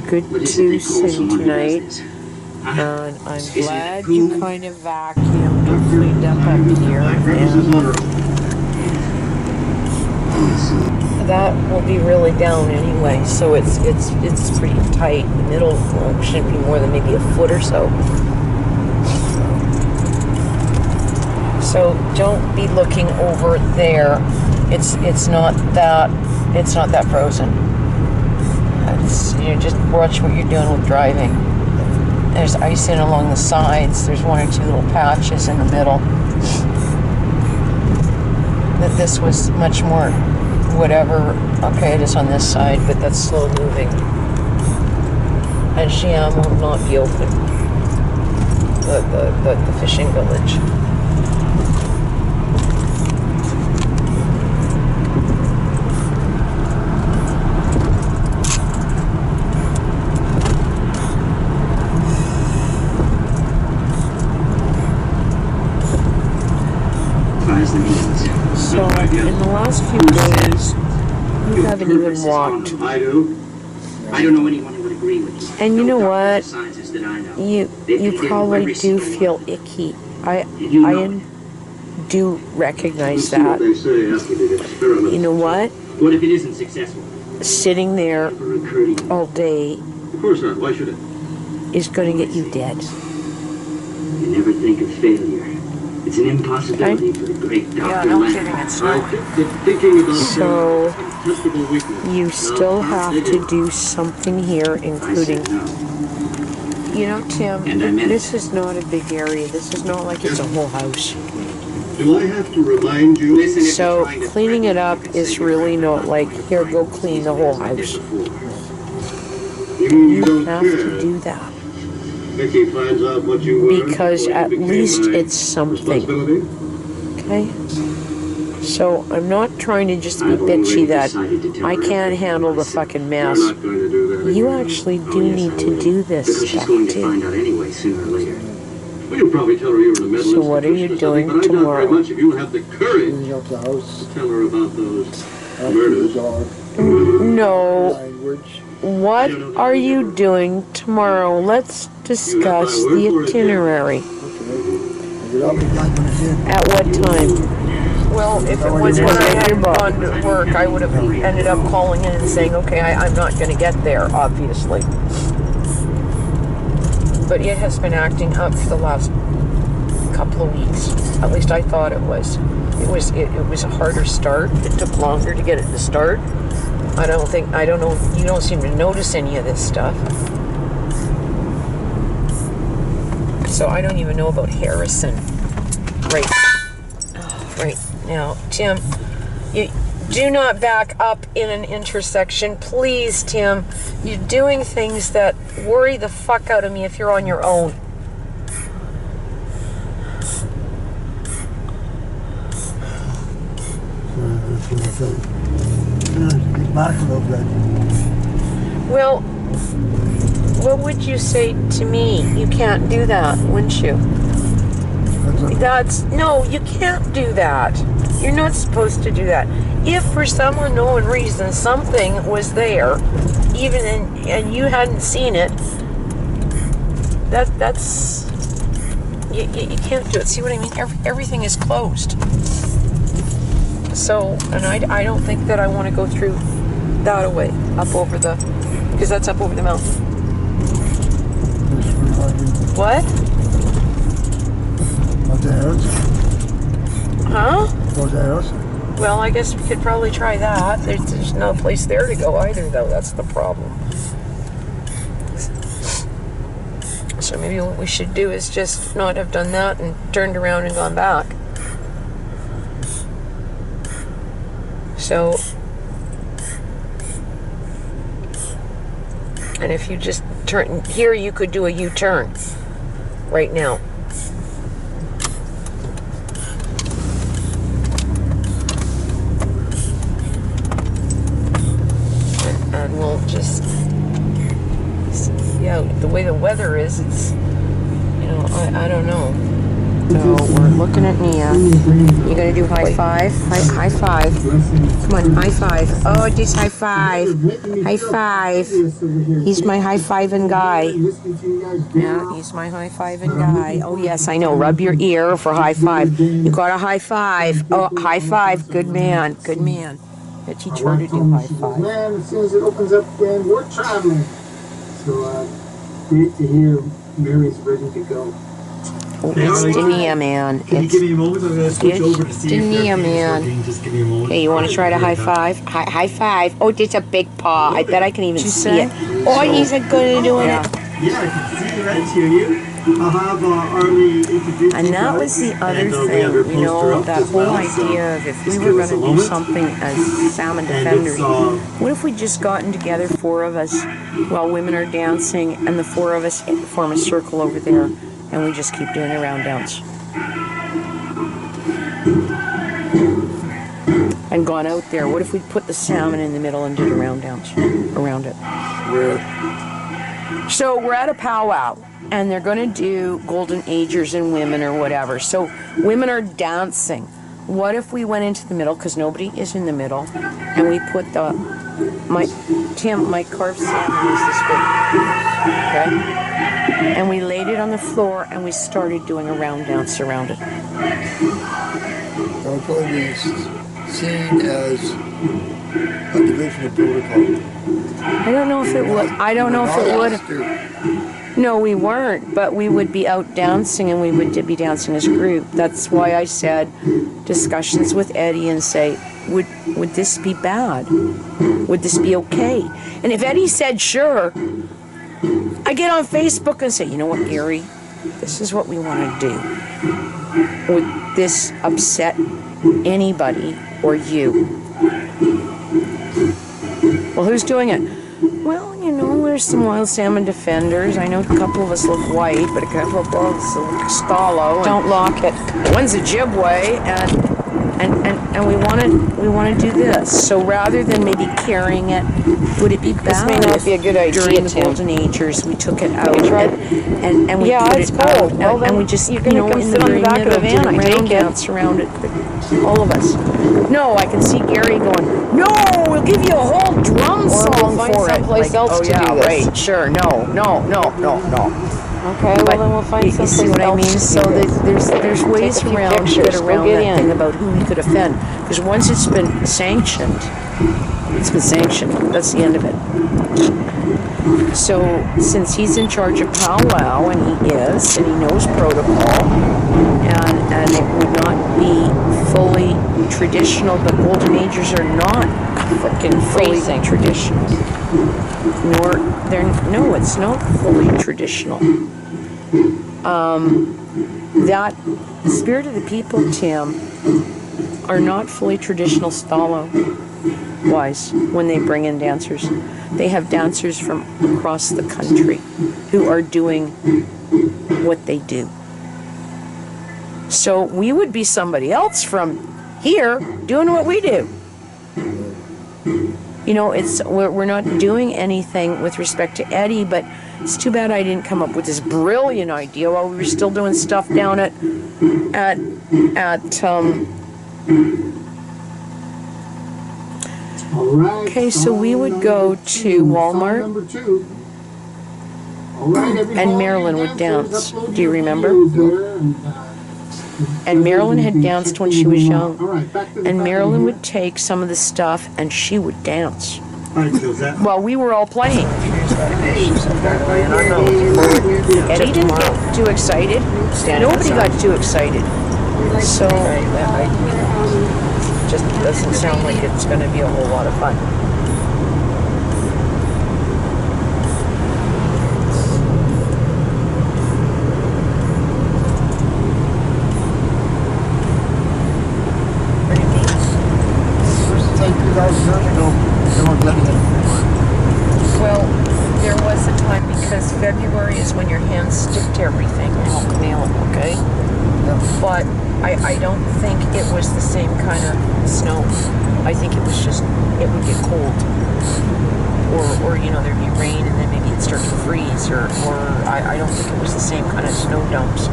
good What is it to they call see someone who tonight. does this? And I'm Is it glad cool? you kind of vacuumed and cleaned up here. And that will be really down anyway, so it's pretty tight. The middle shouldn't be more than maybe a foot or so. So don't be looking over there. It's not that frozen. You just watch what you're doing with driving. There's icing along the sides. There's one or two little patches in the middle. That this was much more whatever. Okay, it is on this side, but that's slow moving. And Xi'an will not be open. The fishing village. Fires the means. So in the last few days, you haven't even walked. I do. I don't know anyone who would agree with you. And you No know doctors or what? scientists that I know. You probably do feel icky. I do recognize See what that. they say after the experiment. You know what? What if it isn't successful? Sitting there Never occurred to you. all day Of course not. Why should it? is going to get you dead. You never think of failure. It's an impossibility for the great Dr. Lang. it's I think that thinking about So, is a contestable weakness. You Now, still have it to is. do something here, I including, said no. you know, Tim, And I meant this is not a big area. This is not like it's a whole house. Do I have to remind you? Listen, if So you're trying to cleaning it threaten up me, you can is say you're really trying not to like, find here, go things clean the whole as I did house. before. You mean you don't Have care? to do that. Mickey finds out what you were Because before you at became least my it's something. responsibility? Okay? So I'm not trying to just be I've already bitchy that decided to tell I her can't everything handle the myself. fucking You're mess. not going to do that You again. actually Oh, do yes, need I to will. do this Because she's stuff going to too. find out anyway, sooner or later. Well, you'll probably tell her you're a mental So what are you institution or something, doing but I doubt tomorrow? very much if you have the courage Cleaning up the house to tell her about those after the murders. dog No. language. What are you doing tomorrow? Let's discuss the itinerary. Okay. I'll be back when it did. At what time? Well, if it was when I had gone to work, I would have ended up calling in and saying, okay, I'm not going to get there, obviously. But it has been acting up for the last couple of weeks. At least I thought it was. It was a harder start. It took longer to get it to start. I don't know, you don't seem to notice any of this stuff. So I don't even know about Harrison. Right now, Tim, you do not back up in an intersection. Please, Tim. You're doing things that worry the fuck out of me if you're on your own. Back a little bit. Well, what would you say to me? You can't do that, wouldn't you? No, you can't do that. You're not supposed to do that. If for some unknown reason something was there, and you hadn't seen it, that's you can't do it. See what I mean? Everything is closed. So, and I don't think that I want to go through that way because that's up over the mountain. What? Go to Harrison. Huh? Go to Harrison. Well, I guess we could probably try that. There's no place there to go either, though. That's the problem. So maybe what we should do is just not have done that and turned around and gone back. So, and if you just turn here, you could do a U-turn right now. And we'll just see out. The way the weather is, it's, you know, I don't know. So we're looking at Nia. You gonna do high five? High five. Come on, high five. Oh, just high five. High five. He's my high fiving guy. Yeah, he's my high fiving guy. Oh yes, I know. Rub your ear for high five. You got a high five. Oh, high five. Good man. Good man. I teach her to do high five. Man, as soon as it opens up again, we're traveling. So, great to hear Mary's ready to go. Oh, it's Dania, man. Can you give me a moment? I'm going to switch over to see if Dania, everything's man. working. Just give me a moment. Hey, you want to try to high five? High five. Oh, it's a big paw. I bet I can even see it. Oh, he's good at doing it. Yeah, I can see you and hear you. I'll have Arlie introduce And that was the other thing, you know, that whole idea of if we were going to do something as salmon defenders, what if we just gotten together, 4 of us, while women are dancing, and the 4 of us form a circle over there, and we just keep doing a round dance. And gone out there. What if we put the salmon in the middle and did a round dance around it? So we're at a powwow, and they're going to do golden agers and women or whatever. So women are dancing. What if we went into the middle, because nobody is in the middle, and we put my carved salmon is this big, okay? And we laid it on the floor, and we started doing a round dance around it. That would probably be seen as a division of protocol. I don't know if it would. I don't know if it would. No, we weren't, but we would be out dancing, and we would be dancing as a group. That's why I said discussions with Eddie and say, would this be bad? Would this be okay? And if Eddie said sure, I get on Facebook and say, you know what, Gary, this is what we want to do. Would this upset anybody or you? Well, who's doing it? Well, you know, there's some wild salmon defenders. I know a couple of us look white, but a couple of us look Stalo. Don't lock it. One's a Ojibwe, and we want to do this. So rather than maybe carrying it, would it be bad? This may not be a good idea, During the Tim. Golden Agers, we took it out and we Yeah, put it's it cold. out, Well, and then we just you're gonna come in sit on the very back of the middle, van, did I a round take it. dance around it. All of us. No, I can see Gary going, no, we'll give you a whole drum song we'll find for it. someplace else oh to yeah, do this. right, sure, no. Okay, well then we'll find you someplace see what I else mean? to So do this. there's ways Take a few around pictures. get Go around get that in. thing about who we could offend. Because once it's been sanctioned, it's been sanctioned. That's the end of it. So since he's in charge of powwow, and he is, and he knows protocol, and it would not be fully traditional. The Golden Agers are not freaking fully traditional. No, it's not fully traditional. That the spirit of the people, Tim, are not fully traditional Stalo-wise when they bring in dancers. They have dancers from across the country who are doing what they do. So we would be somebody else from here doing what we do. You know, we're not doing anything with respect to Eddie, but it's too bad I didn't come up with this brilliant idea while we were still doing stuff down at All right. Okay, so we would go to Walmart, Number 2. All right, and Marilyn would dance. Do you remember? And Marilyn had danced when she was young. And Marilyn would take some of the stuff and she would dance. While we were all playing. Eddie didn't get too excited. Nobody got too excited. So just doesn't sound like it's going to be a whole lot of fun. hand stick to everything and I'll mail it, okay? Yeah. But I don't think it was the same kind of snow. I think it was just, it would get cold. Or you know, there'd be rain and then maybe it'd start to freeze, or I don't think it was the same kind of snow dumps.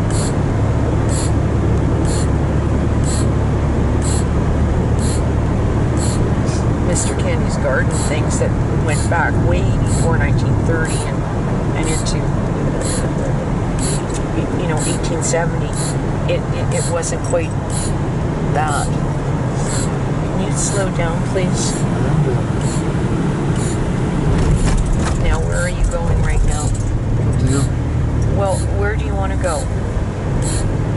Mr. Candy's Garden things that went back way before 1930 and into, you know, 1870. It wasn't quite that. Can you slow down, please? Now, where are you going right now? Do you? Well, where do you want to go?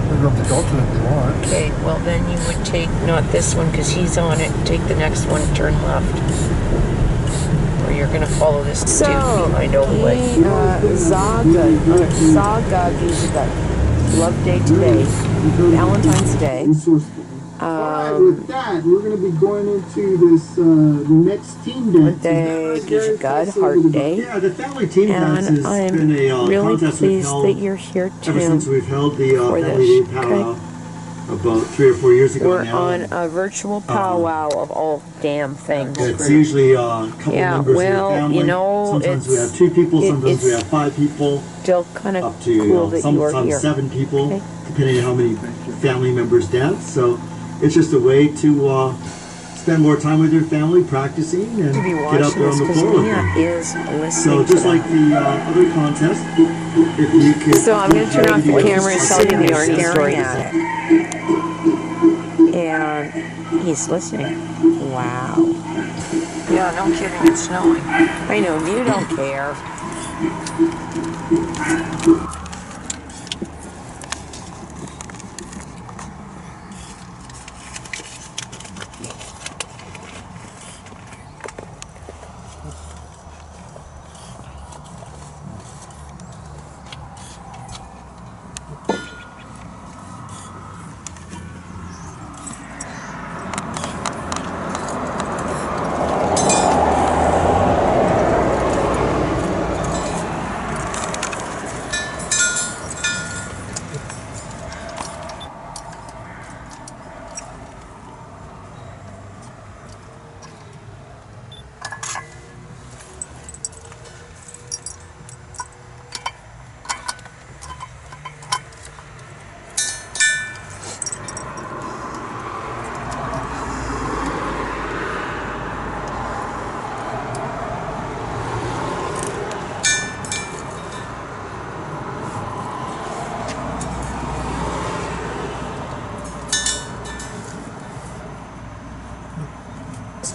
We're going to Dalton if you want. Okay, well then you would take, not this one because he's on it, take the next one, turn left. Or you're going to follow this dude behind all the way. Zaga gives the love day today, Valentine's Day. Alright, with that, we're going to be going into this next team dance. Day gives you God Heart Day. Yeah, the family team dance has And I'm been a really contest we've pleased held that you're here, ever Tim. since we've held the for family this, team powwow about 3 or 4 years ago We're now. on a virtual powwow of all damn things. It's usually a couple members well, of the family. you know, sometimes we it's- have 2 people, sometimes we it's have 5 people, Still kind of up to cool that you are sometimes here. 7 people, Okay. depending on how many family members dance. So it's just a way to spend more time with your family, practicing, and To be get out watching there on this the because floor with Mia them. is listening So to just them. like the other contest, if you could... So I'm going to turn off the camera and tell you the Arnie staring story. at And he's listening. Wow. Yeah, no kidding, it's snowing. I know, you don't care.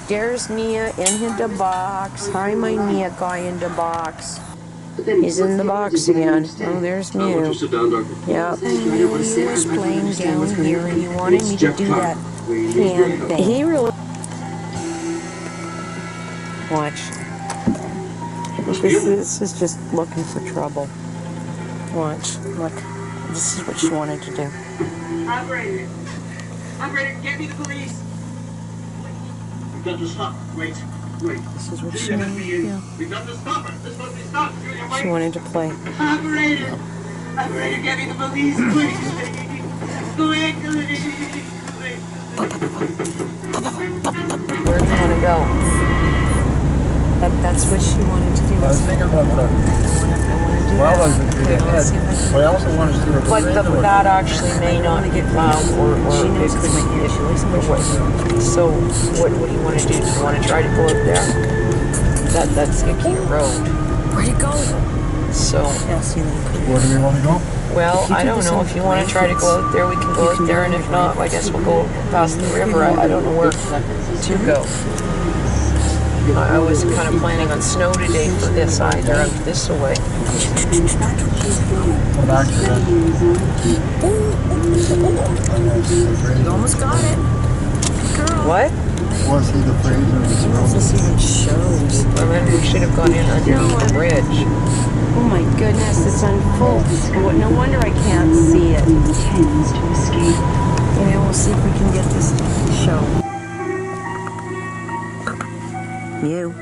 There's Nia in the box. Hi, my Nia guy in the box. He's in the box again. Oh, there's Mew. Yep. He was playing down here and he wanted me to do that hand thing. He really... Watch. This is just looking for trouble. Watch. Look. This is what she wanted to do. Operator, get me the police. We've got to stop. Wait. This is what she wanted to do. We've got to stop her. This must be stopped. She wanted to play. Operator, get me the police, please. Where do you want to go? That's what she wanted to do. I was thinking about the wildlife that we had. But I also wanted to see what But that actually may not get plowed, or it could be. So, what do you want to do? Do you want to try to go up there? That's Icky Road. Where'd it go? So, Where do we want to go? well, I don't know. If you want to try to go out there, we can go out there, and if not, I guess we'll go past the river. I don't know where to go. I wasn't kind of planning on snow today for this either. Out this way. Come back to that. You almost got it. Girl. What? Was he the Fraser of this road? This even shows. Well, then we should have gone in underneath the bridge. Oh my goodness, it's on full. No wonder I can't see it. Intends to escape. Yeah, we'll see if we can get this to show. You.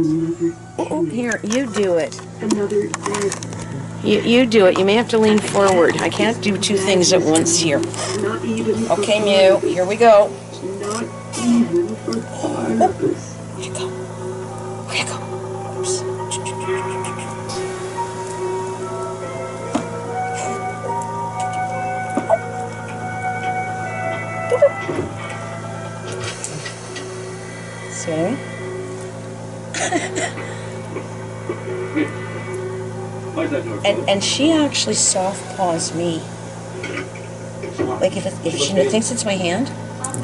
Oh, here, you do it. Another day. You do it. You may have to lean forward. I can't do two things at once here. Not even for Okay, Mew, here we go. Not even for purpose. Where'd you go? Where'd you go? Oops. See? And she actually soft paws me. Like if she thinks it's my hand,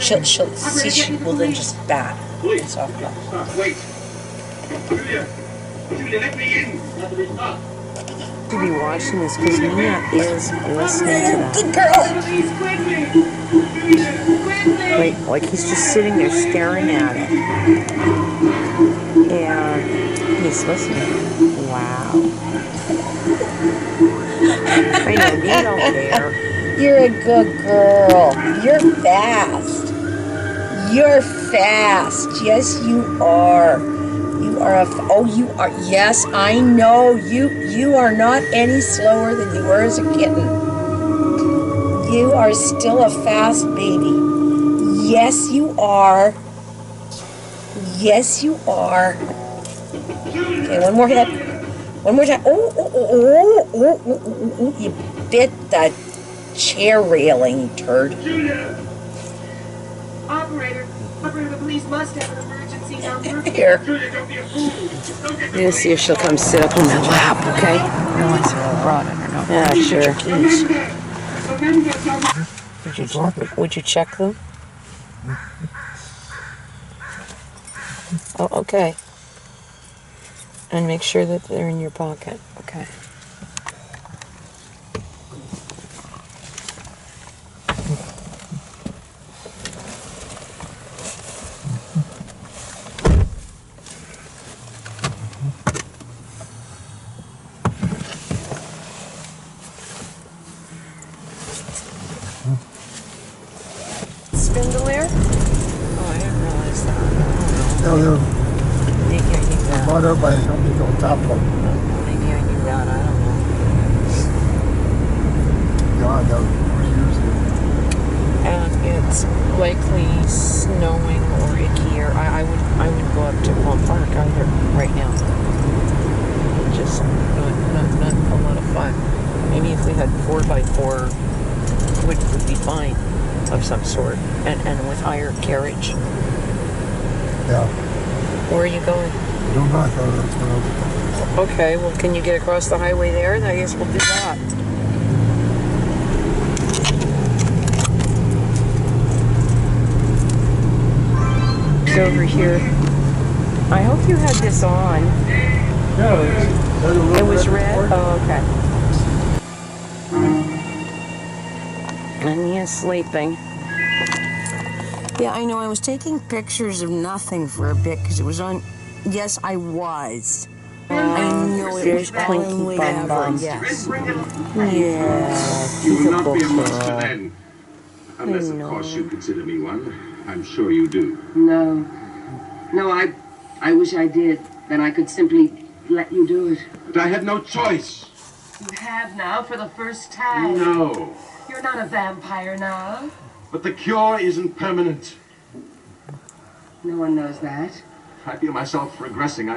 she'll see she will then just bat and soft paw. Wait. Julia, let me in. To be watching this because Mia is listening to that. Good girl. Like he's just sitting there staring at it, and he's listening. Wow. I know you don't care. You're a good girl. You're fast. You're fast. Yes, you are. You are oh, you are. Yes, I know. You are not any slower than you were as a kitten. You are still a fast baby. Yes, you are. Yes, you are. Okay, one more hit. One more time. Oh, you bit the chair railing, you turd. Operator, the police must have an emergency number. Here. I'm gonna see if she'll come sit up on my lap, okay? No one's brought it or not. Yeah, sure. Would you check them? Oh, okay. And make sure that they're in your pocket. Okay. Spindler? Oh, I didn't realize that. No, they're Maybe I knew that. bought up by a company called Topco. Maybe I knew that. I don't know. God, that was years ago. And it's likely snowing or icky, or I wouldn't go up to Palm Park either right now. Just not a lot of fun. Maybe if we had 4x4 would be fine of some sort, and with higher carriage. Yeah. Where are you going? Do not go to the world. Okay, well, can you get across the highway there? I guess we'll do that. Over here. I hope you had this on. Yeah, It was red? Oh, okay. And he is sleeping. Yeah, I know. I was taking pictures of nothing for a bit because it was on. Yes, I was. I know it was Clinky Bum Bum. Yes. Yeah. You She's will a not be a good monster girl. then. Unless, of course, you consider me one. I'm sure you do. No. No, I wish I did. Then I could simply let you do it. But I have no choice. You have now for the first time. No. You're not a vampire now. But the cure isn't permanent. No one knows that. I feel myself regressing.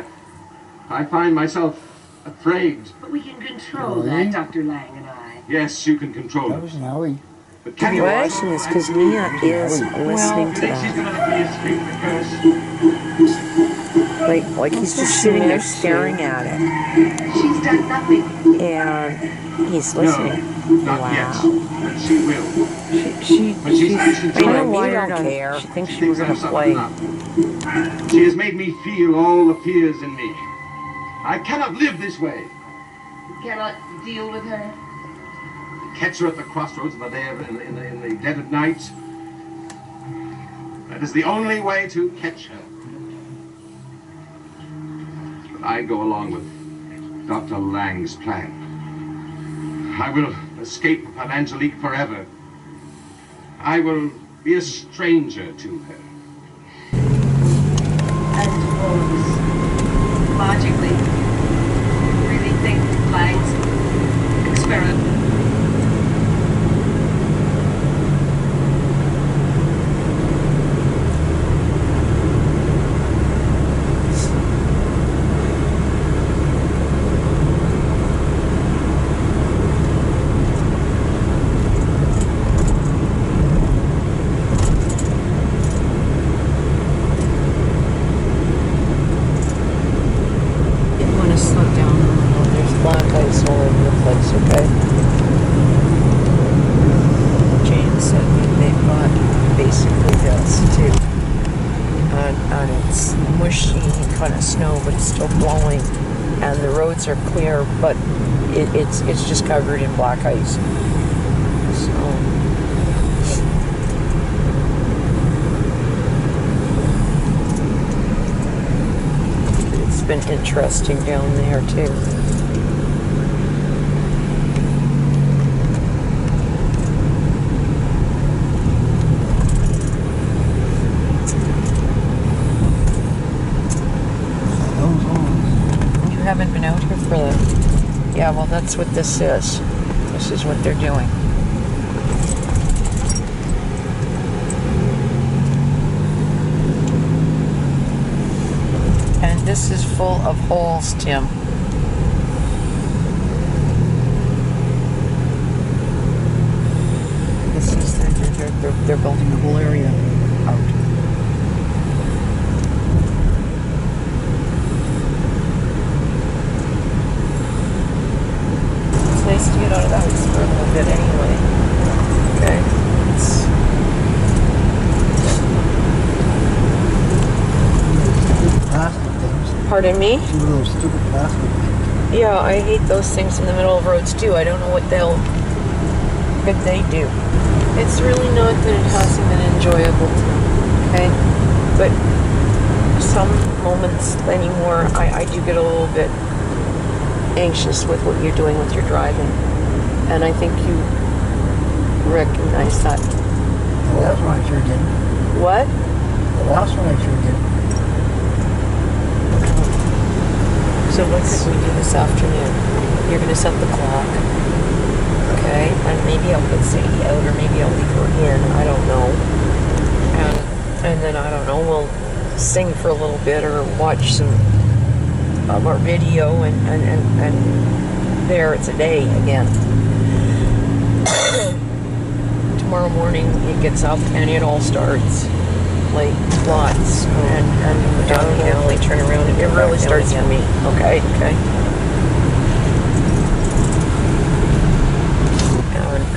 I find myself afraid. But we can control that, Dr. Lang and I. Yes, you can control That it. was Howie. But can you? Watching this because Mia is listening to Think she's that. gonna let me escape the curse? Like he's just sitting there staring at it. She's done nothing. And he's listening. Not Wow. yet. But she will. When she's I enjoying know why it, I don't care. She thinks she she was thinks gonna I'm play. something up. She has made me feel all the fears in me. I cannot live this way. You cannot deal with her. Catch her at the crossroads in the dead of night. That is the only way to catch her. But I go along with Dr. Lang's plan. I will escape from Angelique forever. I will be a stranger to her. And logically really think Clyde's experiment. You want to slow down a little. There's black ice all over the place, okay? Jane said that they've got basically this too. And it's mushy kind of snow, but it's still blowing. And the roads are clear, but it's just covered in black ice. So it's been interesting down there too. You haven't been out here for the... Yeah, well, that's what this is. This is what they're doing. And this is full of holes, Tim. This is... They're building the whole area out. It's nice to get out of the house for a little bit anyway. Okay? Plastic things. Pardon me? Two little stupid plastic things. Yeah, I hate those things in the middle of roads too. I don't know what good they do. It's really not that it hasn't been enjoyable, okay? But some moments anymore, I do get a little bit anxious with what you're doing with your driving. And I think you recognize that. The last one I sure did. What? The last one I sure did. So what could we do this afternoon? You're going to set the clock, okay? And maybe I'll put Sadie out, or maybe I'll leave her in. I don't know. And then I don't know. We'll sing for a little bit, or watch some of our video, and there it's a day again. Tomorrow morning it gets up and it all starts. Like lots and downhill, they turn around and it really starts for me. Okay.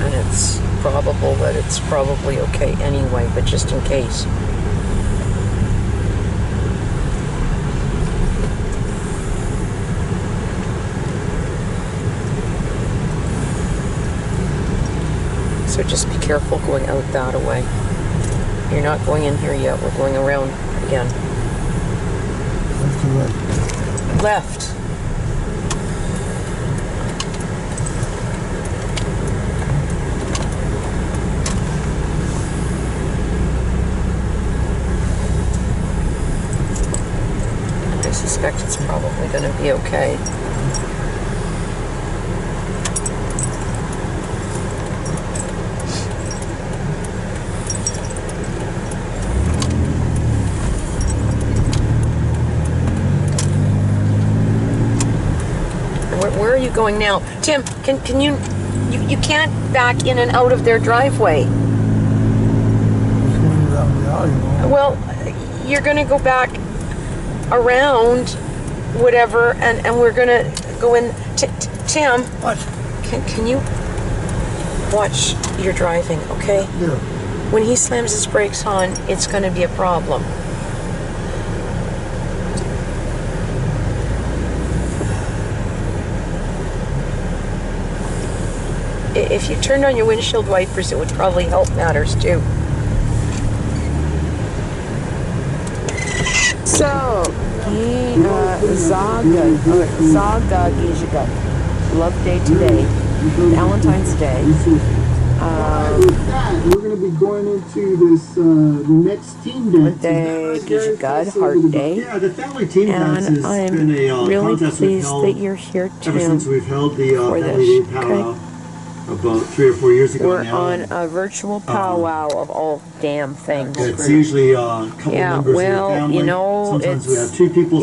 And it's probable that it's probably okay anyway, but just in case. So just be careful going out that way. You're not going in here yet. We're going around again. Left to right. Left. I suspect it's probably going to be okay. Where are you going now? Tim, can you can't back in and out of their driveway. Just going around the alley. Well, you're going to go back around whatever, and we're going to go in. Tim, What? can you watch your driving, okay? Yeah. When he slams his brakes on, it's going to be a problem. If you turned on your windshield wipers, it would probably help matters too. So, Zaga Gijiga. Love Day today. Valentine's Day. With that, we're going to be going into this next team dance. Day, did you God Heart Day? Yeah, the family team dance has And been a I'm really contest we've pleased held that you're here, ever since Tim. we've held the for family this, day powwow about 3 or 4 years ago We're now. on a virtual powwow of all damn things. It's usually a couple Yeah, members well, of the family. you know, Sometimes we it's- have 2 people.